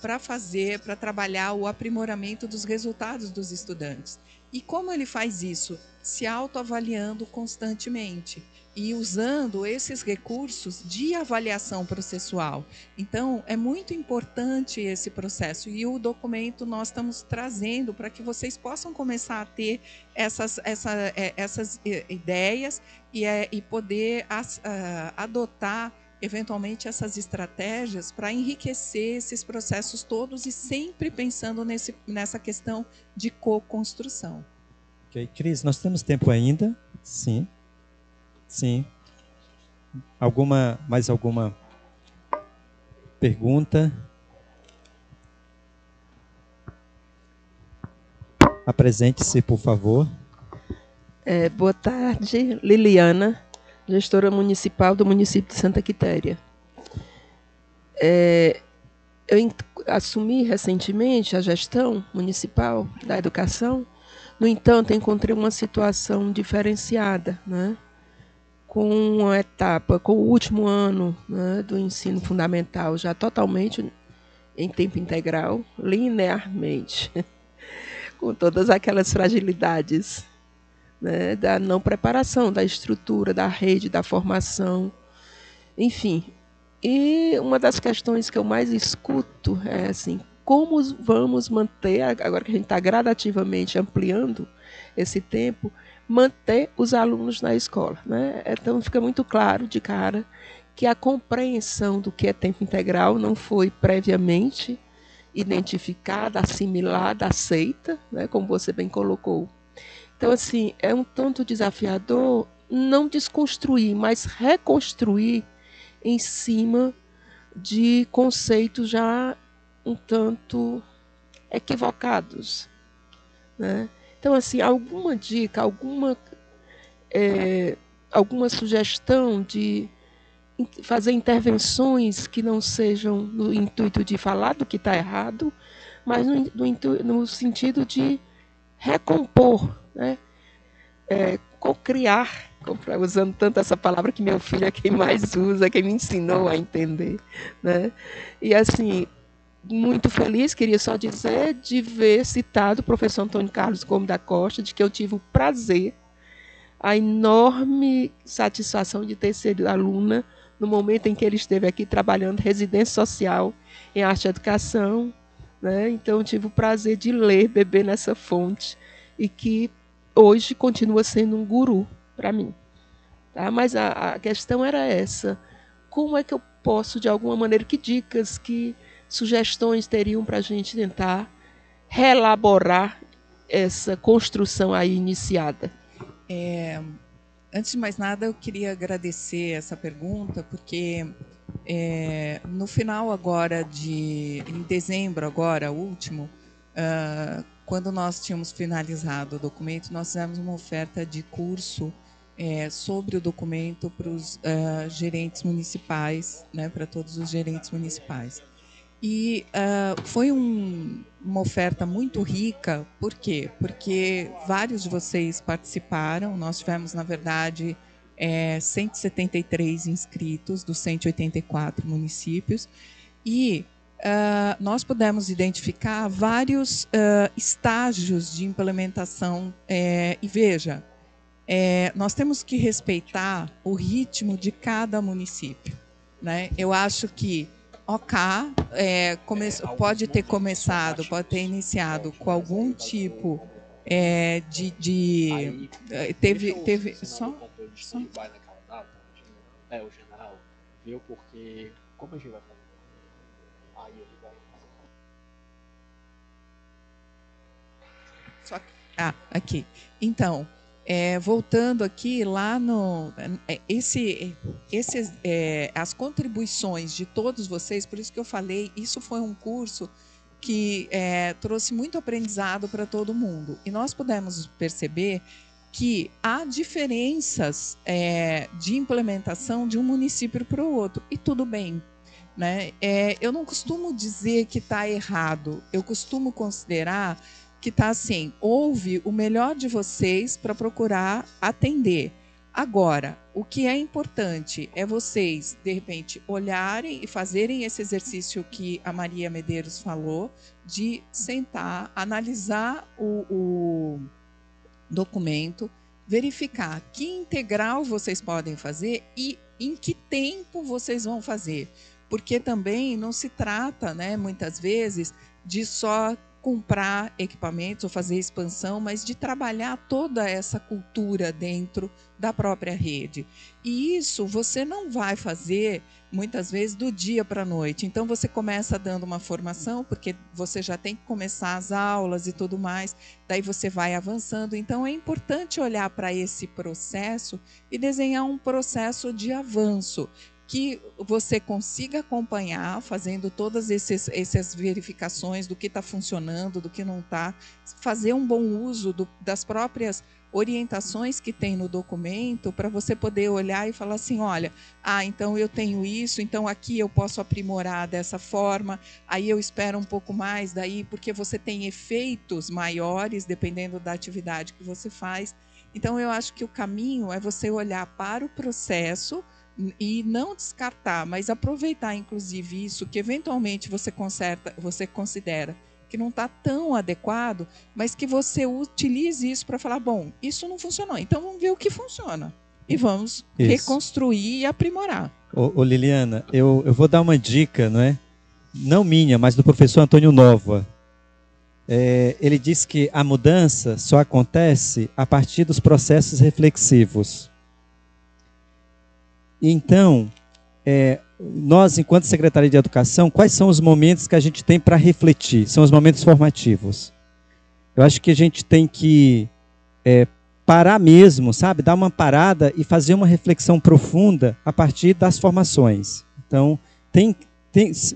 para trabalhar o aprimoramento dos resultados dos estudantes. E como ele faz isso? Se autoavaliando constantemente e usando esses recursos de avaliação processual. Então, é muito importante esse processo e o documento nós estamos trazendo para que vocês possam começar a ter essas ideias e poder adotar eventualmente essas estratégias para enriquecer esses processos todos e sempre pensando nessa questão de co-construção. Ok, Cris, nós temos tempo ainda? Sim. Sim. Mais alguma pergunta? Apresente-se, por favor. Boa tarde, Liliana, gestora municipal do município de Santa Quitéria. Eu assumi recentemente a gestão municipal da educação. No entanto, encontrei uma situação diferenciada, né? Com o último ano, né, do ensino fundamental já totalmente em tempo integral, linearmente, com todas aquelas fragilidades, né, da não preparação, da estrutura, da rede, da formação, enfim. E uma das questões que eu mais escuto é assim, como vamos manter, agora que a gente está gradativamente ampliando esse tempo, manter os alunos na escola, né? Então fica muito claro de cara que a compreensão do que é tempo integral não foi previamente identificada, assimilada, aceita, né? Como você bem colocou. Então, assim, é um tanto desafiador não desconstruir, mas reconstruir em cima de conceitos já um tanto equivocados, né? Então, assim, alguma dica, alguma sugestão de fazer intervenções que não sejam no intuito de falar do que está errado, mas no sentido de recompor, né? Co-criar, usando tanto essa palavra que meu filho é quem mais usa, quem me ensinou a entender, né? E assim, muito feliz, queria só dizer, de ver citado o professor Antônio Carlos Gomes da Costa, de que eu tive o prazer, a enorme satisfação de ter sido aluna no momento em que ele esteve aqui trabalhando residência social em arte e educação, né? Então eu tive o prazer de ler, beber nessa fonte, e que hoje continua sendo um guru para mim. Tá? Mas a questão era essa, como é que eu posso, de alguma maneira, que dicas, que sugestões teriam para a gente tentar reelaborar essa construção aí iniciada? Antes de mais nada, eu queria agradecer essa pergunta, porque no final agora em dezembro agora, último, quando nós tínhamos finalizado o documento, nós fizemos uma oferta de curso sobre o documento para os gerentes municipais, né, para todos os gerentes municipais. E foi uma oferta muito rica. Por quê? Porque vários de vocês participaram. Nós tivemos, na verdade, 173 inscritos dos 184 municípios. E nós pudemos identificar vários estágios de implementação. E veja, nós temos que respeitar o ritmo de cada município, né? Eu acho que pode ter começado, pode ter iniciado com algum tipo teve só vai naquela data, o general viu, porque como a gente vai fazer? Aí ele vai só aqui. Então, voltando aqui lá no as contribuições de todos vocês, por isso que eu falei, isso foi um curso que trouxe muito aprendizado para todo mundo, e nós pudemos perceber que há diferenças de implementação de um município para o outro, e tudo bem, né? Eu não costumo dizer que está errado, eu costumo considerar que está assim, houve o melhor de vocês para procurar atender. Agora, o que é importante é vocês, de repente, olharem e fazerem esse exercício que a Maria Medeiros falou, de sentar, analisar o documento, verificar que integral vocês podem fazer e em que tempo vocês vão fazer. Porque também não se trata, né, muitas vezes, de só comprar equipamentos ou fazer expansão, mas de trabalhar toda essa cultura dentro da própria rede. E isso você não vai fazer, muitas vezes, do dia para a noite. Então, você começa dando uma formação, porque você já tem que começar as aulas e tudo mais, daí você vai avançando. Então, é importante olhar para esse processo e desenhar um processo de avanço, que você consiga acompanhar, fazendo todas essas verificações do que está funcionando, do que não está, fazer um bom uso das próprias orientações que tem no documento, para você poder olhar e falar assim, olha, então eu tenho isso, então aqui eu posso aprimorar dessa forma, aí eu espero um pouco mais daí, porque você tem efeitos maiores, dependendo da atividade que você faz. Então, eu acho que o caminho é você olhar para o processo e não descartar, mas aproveitar, inclusive, isso que eventualmente você considera que não está tão adequado, mas que você utilize isso para falar, bom, isso não funcionou, então vamos ver o que funciona e vamos reconstruir e aprimorar. Ô Liliana, eu vou dar uma dica, não minha, mas do professor Antônio Nova. Ele diz que a mudança só acontece a partir dos processos reflexivos. Então, nós, enquanto Secretaria de Educação, quais são os momentos que a gente tem para refletir? São os momentos formativos. Eu acho que a gente tem que parar mesmo, sabe? Dar uma parada e fazer uma reflexão profunda a partir das formações. Então, tem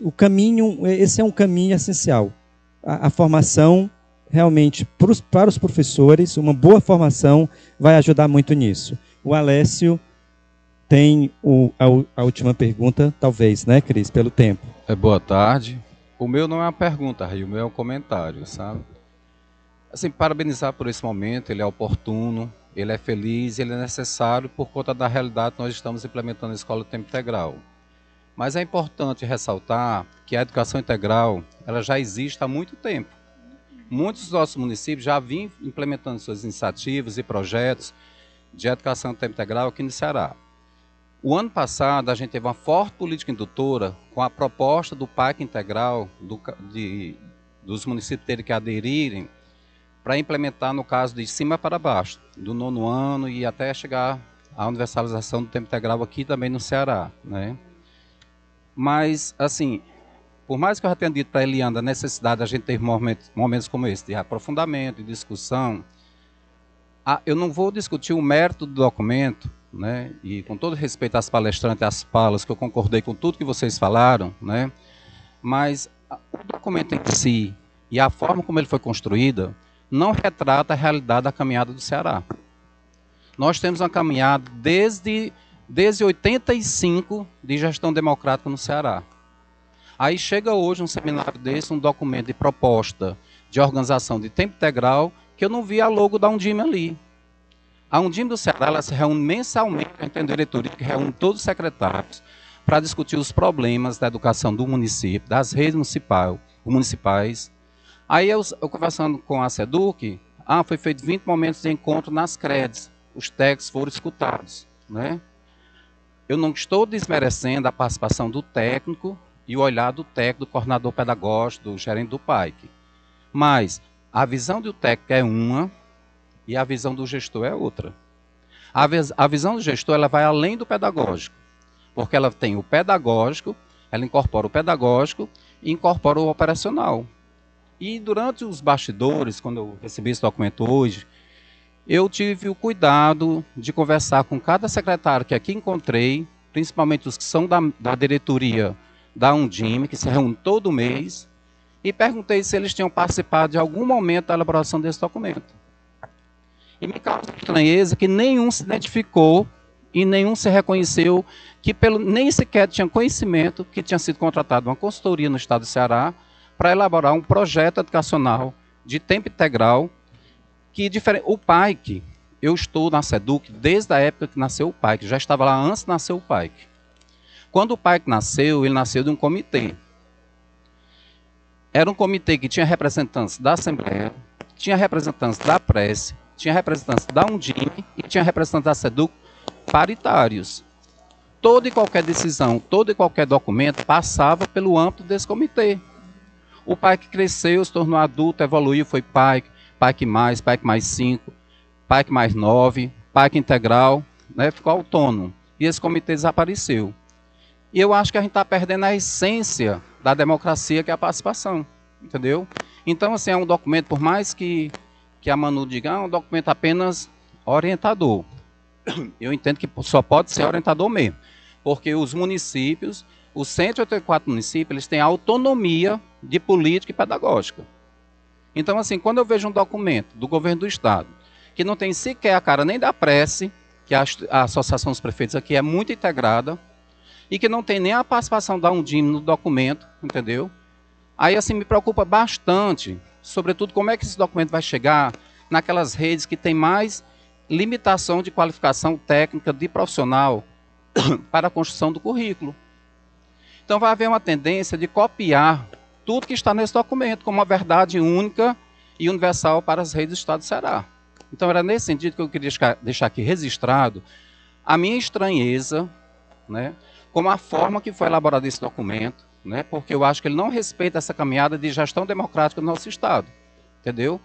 o caminho, esse é um caminho essencial. A formação, realmente, para os professores, uma boa formação vai ajudar muito nisso. O Alessio tem a última pergunta, talvez, né, Cris, pelo tempo. Boa tarde. O meu não é uma pergunta, Rio, o meu é um comentário, sabe? Assim, parabenizar por esse momento, ele é oportuno, ele é feliz, ele é necessário por conta da realidade que nós estamos implementando na Escola de Tempo Integral. Mas é importante ressaltar que a educação integral, ela já existe há muito tempo. Muitos dos nossos municípios já vinham implementando suas iniciativas e projetos de educação de tempo integral aqui no Ceará. O ano passado, a gente teve uma forte política indutora com a proposta do PAC integral, dos municípios terem que aderirem para implementar, no caso, de cima para baixo, do 9º ano e até chegar à universalização do tempo integral aqui também no Ceará, né? Mas, assim, Por mais que eu já tenha dito para a Eliana a necessidade da gente ter momentos como esse, de aprofundamento, de discussão, eu não vou discutir o mérito do documento, né? E com todo respeito às palestrantes e às falas, que eu concordei com tudo que vocês falaram, né? Mas o documento em si e a forma como ele foi construído não retrata a realidade da caminhada do Ceará. Nós temos uma caminhada desde 85 de gestão democrática no Ceará. Aí chega hoje um seminário desse, um documento de proposta de organização de tempo integral, que eu não vi a logo da Undime ali. A Undime do Ceará, ela se reúne mensalmente, a diretoria, que reúne todos os secretários para discutir os problemas da educação do município, das redes municipais. Aí eu conversando com a SEDUC, foi feito 20 momentos de encontro nas CREDs, os técnicos foram escutados, né? Eu não estou desmerecendo a participação do técnico e o olhar do técnico, do coordenador pedagógico, do gerente do PAIC. Mas a visão do técnico é uma e a visão do gestor é outra. A visão do gestor, ela vai além do pedagógico, porque ela tem o pedagógico, ela incorpora o pedagógico e incorpora o operacional. E durante os bastidores, quando eu recebi esse documento hoje, eu tive o cuidado de conversar com cada secretário que aqui encontrei, principalmente os que são da diretoria da Undime, que se reúne todo mês, e perguntei se eles tinham participado de algum momento da elaboração desse documento. E me causa estranheza que nenhum se identificou e nenhum se reconheceu, que nem sequer tinha conhecimento que tinha sido contratada uma consultoria no estado do Ceará para elaborar um projeto educacional de tempo integral, que diferente. O PAIC, eu estou na SEDUC desde a época que nasceu o PAIC, já estava lá antes de nascer o PAIC. Quando o PAIC nasceu, ele nasceu de um comitê. Era um comitê que tinha representantes da Assembleia, tinha representantes da Prece, tinha representantes da Undime e tinha representantes da SEDUC paritários. Toda e qualquer decisão, todo e qualquer documento passava pelo âmbito desse comitê. O PAIC cresceu, se tornou adulto, evoluiu, foi PAIC, PAIC mais 5, PAIC mais 9, PAIC integral, né, ficou autônomo. E esse comitê desapareceu. E eu acho que a gente está perdendo a essência da democracia, que é a participação, entendeu? Então, assim, é um documento, por mais que a Manu diga, é um documento apenas orientador. Eu entendo que só pode ser orientador mesmo, porque os municípios, os 184 municípios, eles têm autonomia de política e pedagógica. Então, assim, quando eu vejo um documento do governo do estado, que não tem sequer a cara nem da Prece, que a Associação dos Prefeitos aqui é muito integrada, e que não tem nem a participação da Undime no documento, entendeu? Aí, assim, me preocupa bastante, sobretudo, como é que esse documento vai chegar naquelas redes que tem mais limitação de qualificação técnica de profissional para a construção do currículo. Então, vai haver uma tendência de copiar tudo que está nesse documento como uma verdade única e universal para as redes do Estado do Ceará. Então, era nesse sentido que eu queria deixar aqui registrado a minha estranheza, né, como a forma que foi elaborado esse documento, né, porque eu acho que ele não respeita essa caminhada de gestão democrática do nosso Estado, entendeu?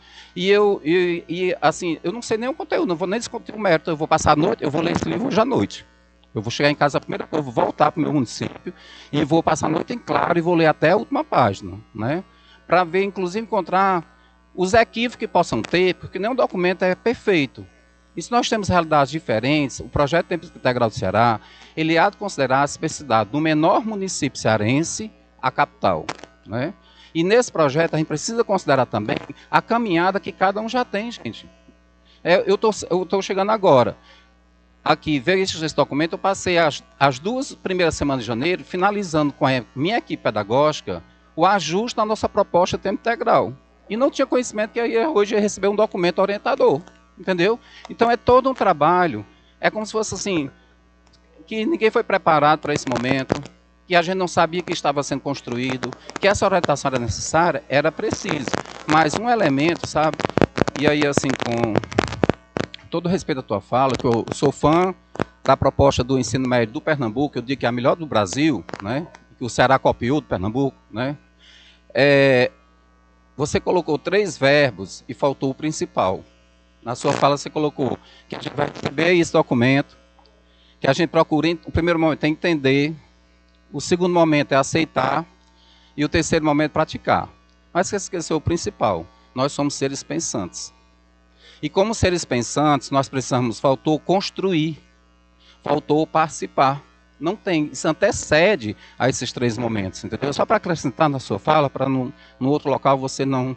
Assim, eu não sei nem o conteúdo, não vou nem discutir o mérito, eu vou passar a noite, eu vou ler esse livro hoje à noite. Eu vou chegar em casa a primeira coisa, vou voltar para o meu município e vou passar a noite em claro e vou ler até a última página, né? Para ver, inclusive, encontrar os equívocos que possam ter, porque nenhum documento é perfeito. E se nós temos realidades diferentes, o projeto Tempo Integral do Ceará, ele há de considerar a especificidade do menor município cearense à capital, né? E nesse projeto a gente precisa considerar também a caminhada que cada um já tem, gente. Eu estou chegando agora. Aqui, ver esse documento, eu passei as 2 primeiras semanas de janeiro, finalizando com a minha equipe pedagógica, o ajuste da nossa proposta de tempo integral. E não tinha conhecimento que hoje ia receber um documento orientador, entendeu? Então é todo um trabalho, é como se fosse assim, que ninguém foi preparado para esse momento, que a gente não sabia que estava sendo construído, que essa orientação era necessária, era preciso. Mas um elemento, sabe? E aí, assim, com todo respeito à tua fala, que eu sou fã da proposta do ensino médio do Pernambuco, eu digo que é a melhor do Brasil, né? Que o Ceará copiou do Pernambuco, né? Você colocou 3 verbos e faltou o principal. Na sua fala você colocou que a gente vai receber esse documento, que a gente procura, o primeiro momento é entender, o segundo momento é aceitar, E o terceiro momento, praticar. Mas você esqueceu o principal. Nós somos seres pensantes. E como seres pensantes, nós precisamos, faltou construir, faltou participar. Não tem, isso antecede a esses 3 momentos, entendeu? Só para acrescentar na sua fala, para no outro local você não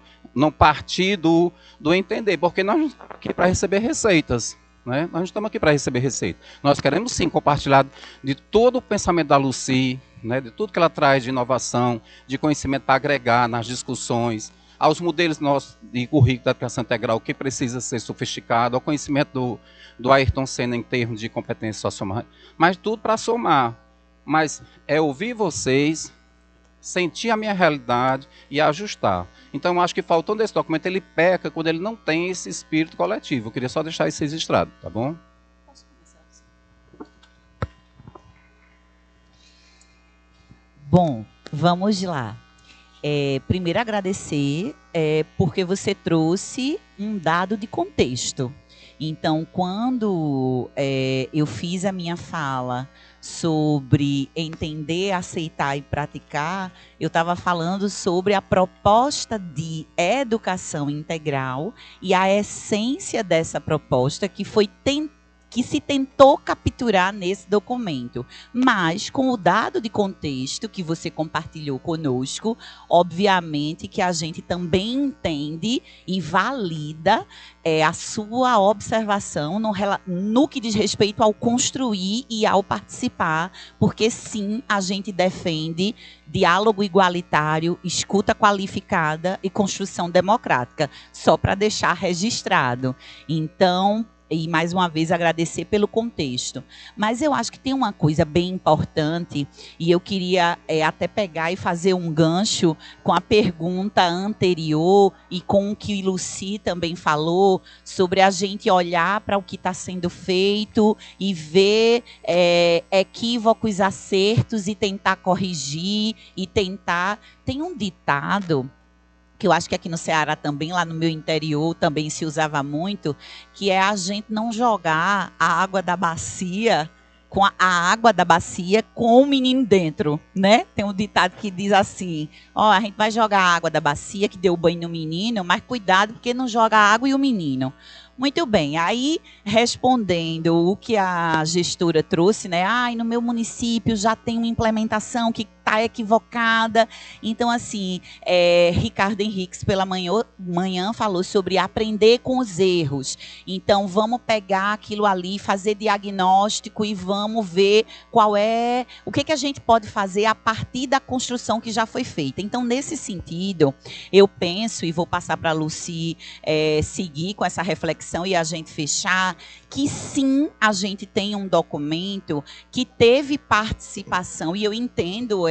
partir do entender, porque nós não estamos aqui para receber receitas, né? Nós não estamos aqui para receber receita. Nós queremos sim compartilhar de todo o pensamento da Lucy, né? De tudo que ela traz de inovação, de conhecimento para agregar nas discussões, aos modelos nossos de currículo da educação integral que precisa ser sofisticado, ao conhecimento do Ayrton Senna em termos de competência socioemocional, mas tudo para somar. Mas é ouvir vocês, sentir a minha realidade e ajustar. Então, eu acho que faltando esse documento, ele peca quando ele não tem esse espírito coletivo. Eu queria só deixar isso registrado, tá bom? Posso começar? Bom, vamos lá. Primeiro, agradecer porque você trouxe um dado de contexto. Então, quando eu fiz a minha fala sobre entender, aceitar e praticar, eu estava falando sobre a proposta de educação integral e a essência dessa proposta que se tentou capturar nesse documento, mas com o dado de contexto que você compartilhou conosco, obviamente que a gente também entende e valida a sua observação no que diz respeito ao construir e ao participar, porque sim, a gente defende diálogo igualitário, escuta qualificada e construção democrática, só para deixar registrado. Então, e mais uma vez agradecer pelo contexto. Mas eu acho que tem uma coisa bem importante, e eu queria até pegar e fazer um gancho com a pergunta anterior e com o que Lucy também falou, sobre a gente olhar para o que está sendo feito e ver equívocos, acertos e tentar corrigir e tentar... Tem um ditado que eu acho que aqui no Ceará também, lá no meu interior, também se usava muito, que é a gente não jogar a água da bacia com a água da bacia com o menino dentro, né? Tem um ditado que diz assim, a gente vai jogar a água da bacia que deu banho no menino, mas cuidado porque não joga a água e o menino. Muito bem, aí respondendo o que a gestora trouxe, né? No meu município já tem uma implementação que está equivocada. Então, assim, Ricardo Henriques pela manhã falou sobre aprender com os erros. Então, vamos pegar aquilo ali, fazer diagnóstico e vamos ver o que a gente pode fazer a partir da construção que já foi feita. Então, nesse sentido, eu penso, e vou passar para a Lucy seguir com essa reflexão e a gente fechar, que sim, a gente tem um documento que teve participação, e eu entendo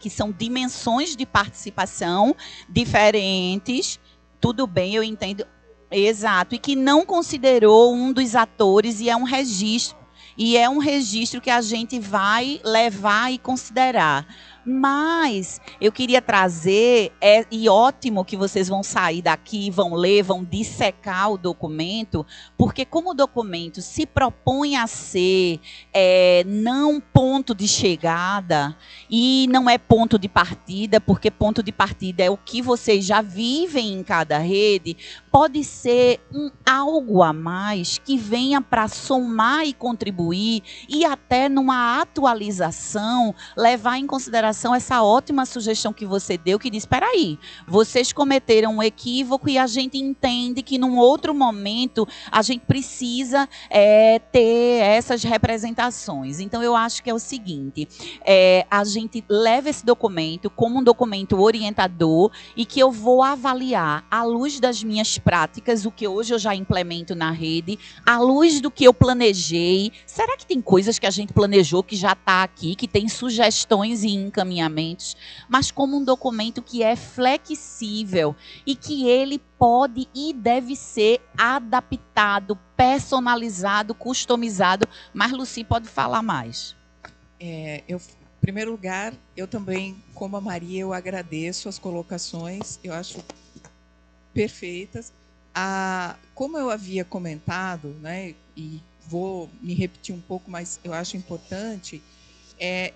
que são dimensões de participação diferentes, tudo bem, eu entendo, exato, e que não considerou um dos atores, e é um registro que a gente vai levar e considerar. Mas eu queria trazer, e ótimo que vocês vão sair daqui, vão ler, vão dissecar o documento, porque como o documento se propõe a ser não ponto de chegada e não é ponto de partida, porque ponto de partida é o que vocês já vivem em cada rede, pode ser algo a mais que venha para somar e contribuir e até numa atualização levar em consideração essa ótima sugestão que você deu, que diz, espera aí, vocês cometeram um equívoco e a gente entende que num outro momento a gente precisa ter essas representações. Então, eu acho que é o seguinte, a gente leva esse documento como um documento orientador e que eu vou avaliar à luz das minhas práticas, o que hoje eu já implemento na rede, à luz do que eu planejei. Será que tem coisas que a gente planejou que já está aqui, que tem sugestões e encaminhamentos, mas como um documento que é flexível e que ele pode e deve ser adaptado, personalizado, customizado. Mas Lucy pode falar mais. Em primeiro lugar, eu também, como a Maria, eu agradeço as colocações, eu acho perfeitas. Como eu havia comentado, né, e vou me repetir um pouco, mas eu acho importante,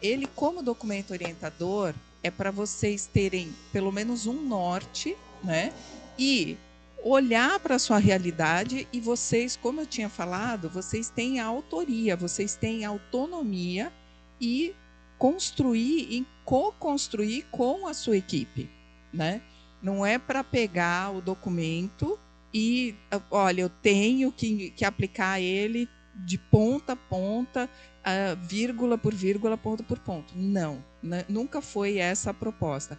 ele, como documento orientador, é para vocês terem pelo menos um norte, né? E olhar para a sua realidade, e vocês, como eu tinha falado, vocês têm a autoria, vocês têm a autonomia e construir e co-construir com a sua equipe, né? Não é para pegar o documento e, olha, eu tenho que aplicar ele de ponta a ponta, vírgula por vírgula, ponto por ponto. Não, nunca foi essa a proposta.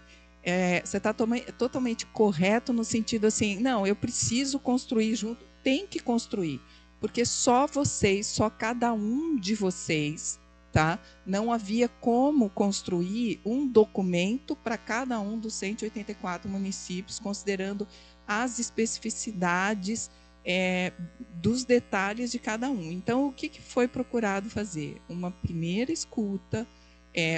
Você está totalmente correto no sentido assim, não, eu preciso construir junto, tem que construir, porque só vocês, só cada um de vocês, tá? Não havia como construir um documento para cada um dos 184 municípios, considerando as especificidades dos detalhes de cada um. Então, o que foi procurado fazer? Uma primeira escuta,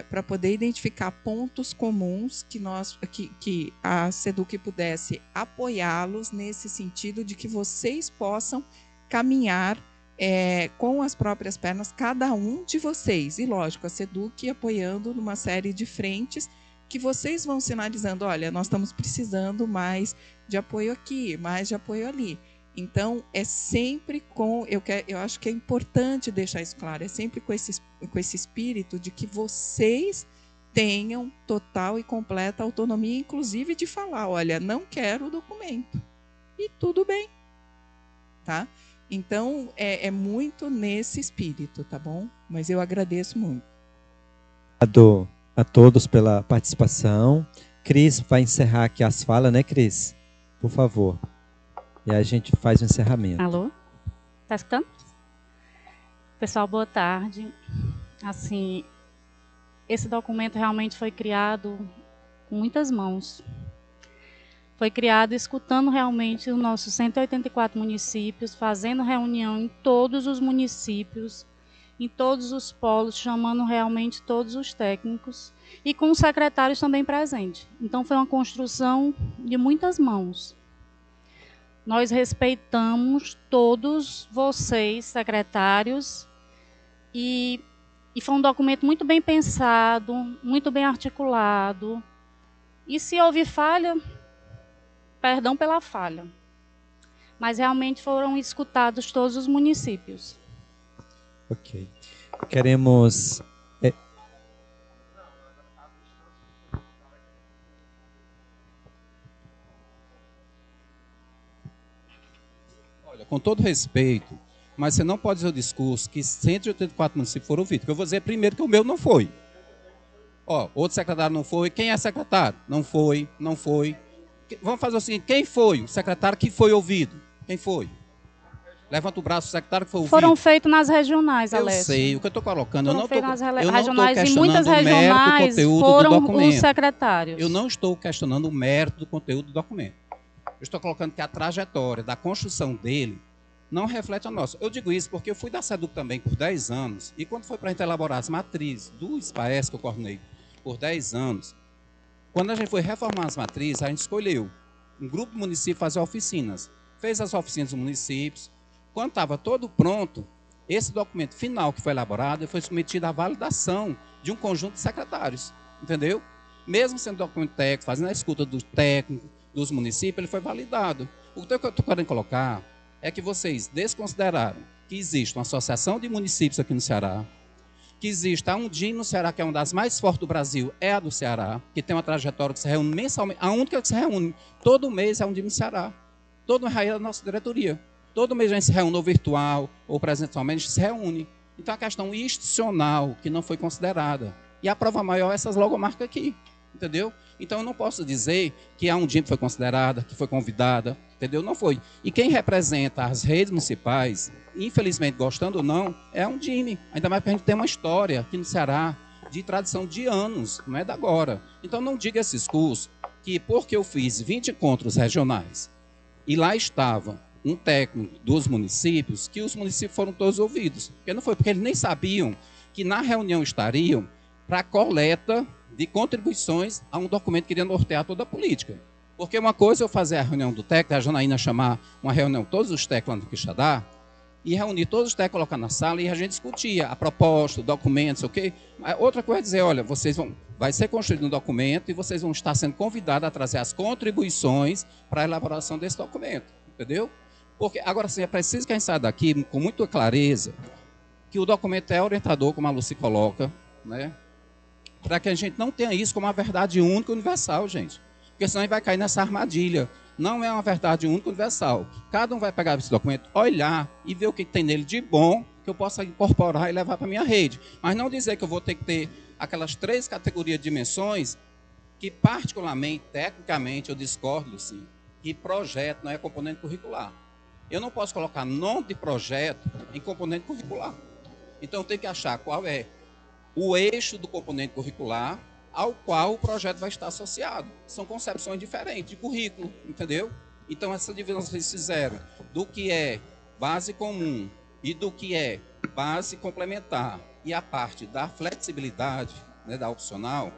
para poder identificar pontos comuns que a SEDUC pudesse apoiá-los nesse sentido de que vocês possam caminhar com as próprias pernas, cada um de vocês. E, lógico, a SEDUC apoiando numa série de frentes que vocês vão sinalizando, olha, nós estamos precisando mais de apoio aqui, mais de apoio ali. Então, é sempre eu acho que é importante deixar isso claro, é sempre com esse espírito de que vocês tenham total e completa autonomia, inclusive de falar, olha, não quero o documento. E tudo bem, tá? Então, é muito nesse espírito, tá bom? Mas eu agradeço muito. Obrigado a todos pela participação. Cris vai encerrar aqui as falas, né, Cris? Por favor. E aí a gente faz o encerramento. Alô? Tá escutando? Pessoal, boa tarde. Assim, esse documento realmente foi criado com muitas mãos. Foi criado escutando realmente os nossos 184 municípios, fazendo reunião em todos os municípios, em todos os polos, chamando realmente todos os técnicos e com os secretários também presentes. Então, foi uma construção de muitas mãos. Nós respeitamos todos vocês, secretários, e foi um documento muito bem pensado, muito bem articulado. E se houve falha, perdão pela falha. Mas realmente foram escutados todos os municípios. Ok. Queremos... Com todo respeito, mas você não pode dizer o discurso que 184 municípios foram ouvidos. Porque eu vou dizer primeiro que o meu não foi. Outro secretário não foi. Quem é secretário? Não foi, não foi. Vamos fazer o seguinte, quem foi o secretário que foi ouvido? Quem foi? Levanta o braço, o secretário que foi ouvido. Foram feitos nas regionais, Alessio. Eu sei, o que eu estou colocando. Foram Eu não estou regionais, questionando e muitas regionais o conteúdo foram do documento. os secretários. Eu não estou questionando o mérito do conteúdo do documento. Eu estou colocando que a trajetória da construção dele não reflete a nossa. Eu digo isso porque eu fui da SEDUC também por 10 anos, e quando foi para a gente elaborar as matrizes do SPAES, que eu coordenei por 10 anos, quando a gente foi reformar as matrizes, a gente escolheu um grupo de municípios fazer oficinas. Fez as oficinas dos municípios. Quando estava todo pronto, esse documento final que foi elaborado foi submetido à validação de um conjunto de secretários. Entendeu? Mesmo sendo documento técnico, fazendo a escuta do técnico, dos municípios, ele foi validado. O que eu estou querendo colocar é que vocês desconsideraram que existe uma associação de municípios aqui no Ceará, que existe a Undime no Ceará, que é uma das mais fortes do Brasil, é a do Ceará, que tem uma trajetória que se reúne mensalmente, a única que se reúne todo mês é a Undime no Ceará. Todo mês é a nossa diretoria. Todo mês a gente se reúne ou virtual ou presencialmente, a gente se reúne. Então, a questão institucional que não foi considerada. E a prova maior é essas logomarcas aqui. Entendeu? Então, eu não posso dizer que a Undime foi considerada, que foi convidada, entendeu? Não foi. E quem representa as redes municipais, infelizmente, gostando ou não, é a Undime. Ainda mais porque a gente tem uma história aqui no Ceará de tradição de anos, não é da agora. Então, não diga esse discurso que porque eu fiz 20 encontros regionais e lá estava um técnico dos municípios, que os municípios foram todos ouvidos. Porque não foi, porque eles nem sabiam que na reunião estariam para a coleta de contribuições a um documento que iria nortear toda a política. Porque uma coisa é eu fazer a reunião do técnico, a Janaína chamar uma reunião, todos os técnicos lá do Quixadá, e reunir todos os técnicos, colocar na sala e a gente discutia a proposta, documentos, ok? Outra coisa é dizer, olha, vai ser construído um documento e vocês vão estar sendo convidados a trazer as contribuições para a elaboração desse documento, entendeu? Porque, agora sim, é preciso que a gente saia daqui com muita clareza que o documento é orientador, como a Lucy coloca, né? Para que a gente não tenha isso como uma verdade única e universal, gente. Porque senão a gente vai cair nessa armadilha. Não é uma verdade única e universal. Cada um vai pegar esse documento, olhar e ver o que tem nele de bom que eu possa incorporar e levar para a minha rede. Mas não dizer que eu vou ter que ter aquelas 3 categorias de dimensões que, particularmente, tecnicamente, eu discordo, sim, que projeto não é componente curricular. Eu não posso colocar nome de projeto em componente curricular. Então, eu tenho que achar qual é o eixo do componente curricular ao qual o projeto vai estar associado. São concepções diferentes de currículo, entendeu? Então, essa divisão que vocês fizeram do que é base comum e do que é base complementar e a parte da flexibilidade, né, da opcional,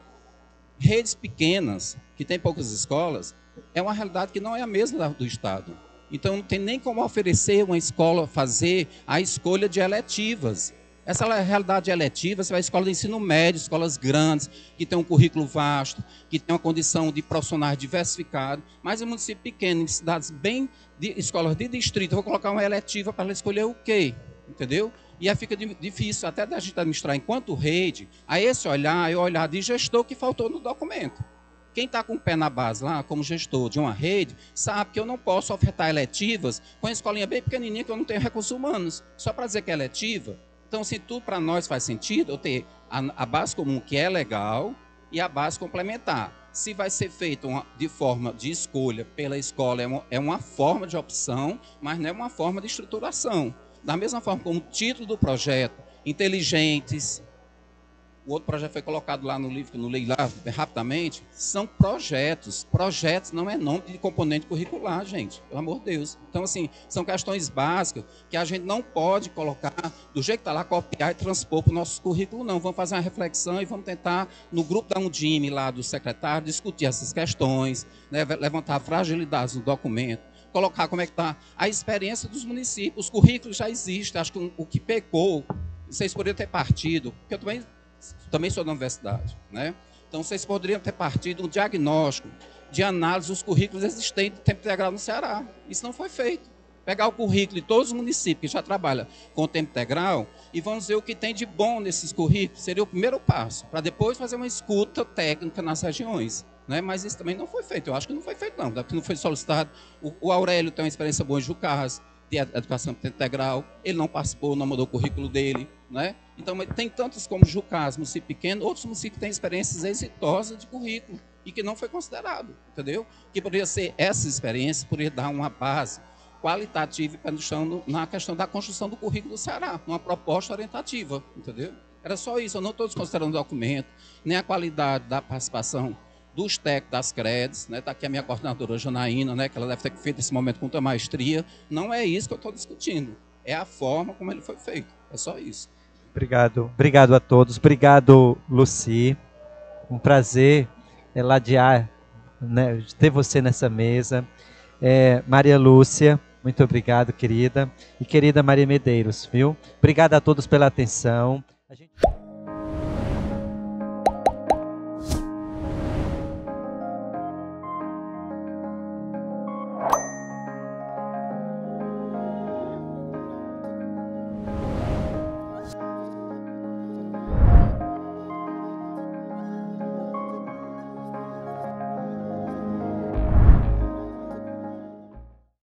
redes pequenas, que tem poucas escolas, é uma realidade que não é a mesma do Estado. Então, não tem nem como oferecer uma escola fazer a escolha de eletivas. Essa realidade de eletivas, você vai à escola de ensino médio, escolas grandes, que tem um currículo vasto, que tem uma condição de profissionais diversificados, mas em município pequeno, em cidades bem, escolas de distrito, eu vou colocar uma eletiva para ela escolher o quê? Entendeu? E aí fica difícil até da gente administrar enquanto rede, a esse olhar, é o olhar de gestor que faltou no documento. Quem está com o pé na base lá, como gestor de uma rede, sabe que eu não posso ofertar eletivas com uma escolinha bem pequenininha que eu não tenho recursos humanos. Só para dizer que é eletiva. Então, se tudo para nós faz sentido, eu ter a base comum, que é legal, e a base complementar. Se vai ser feito de forma de escolha pela escola, é uma forma de opção, mas não é uma forma de estruturação. Da mesma forma como o título do projeto, inteligentes, o outro projeto foi colocado lá no livro, que eu não li lá rapidamente, são projetos. Projetos não é nome de componente curricular, gente, pelo amor de Deus. Então, assim, são questões básicas que a gente não pode colocar do jeito que está lá, copiar e transpor para o nosso currículo, não. Vamos fazer uma reflexão e vamos tentar, no grupo da Undime, lá do secretário, discutir essas questões, né, levantar fragilidades no documento, colocar como é que está a experiência dos municípios. Os currículos já existem, acho que o que pecou, vocês poderiam ter partido, porque eu também sou da universidade, né? Então, vocês poderiam ter partido um diagnóstico de análise dos currículos existentes do tempo integral no Ceará. Isso não foi feito. Pegar o currículo de todos os municípios que já trabalham com o tempo integral e vamos ver o que tem de bom nesses currículos. Seria o primeiro passo, para depois fazer uma escuta técnica nas regiões, né? Mas isso também não foi feito. Eu acho que não foi feito, não. Não foi solicitado. O Aurélio tem uma experiência boa em Jucás, de educação integral, ele não participou, não mandou o currículo dele, né? Então, tem tantos como Jucás, município pequeno, outros municípios têm experiências exitosas de currículo e que não foi considerado, entendeu? Que poderia ser essa experiência, poderia dar uma base qualitativa na questão da construção do currículo do Ceará, uma proposta orientativa, entendeu? Era só isso, eu não estou desconsiderando o documento, nem a qualidade da participação dos técnicos das CREDs, né? Está aqui a minha coordenadora Janaína, né? Que ela deve ter feito esse momento com muita maestria. Não é isso que eu estou discutindo, é a forma como ele foi feito, é só isso. Obrigado a todos, obrigado Lucy, um prazer ladear, né, ter você nessa mesa. Maria Lúcia, muito obrigado, querida, e querida Maria Medeiros, viu? Obrigado a todos pela atenção.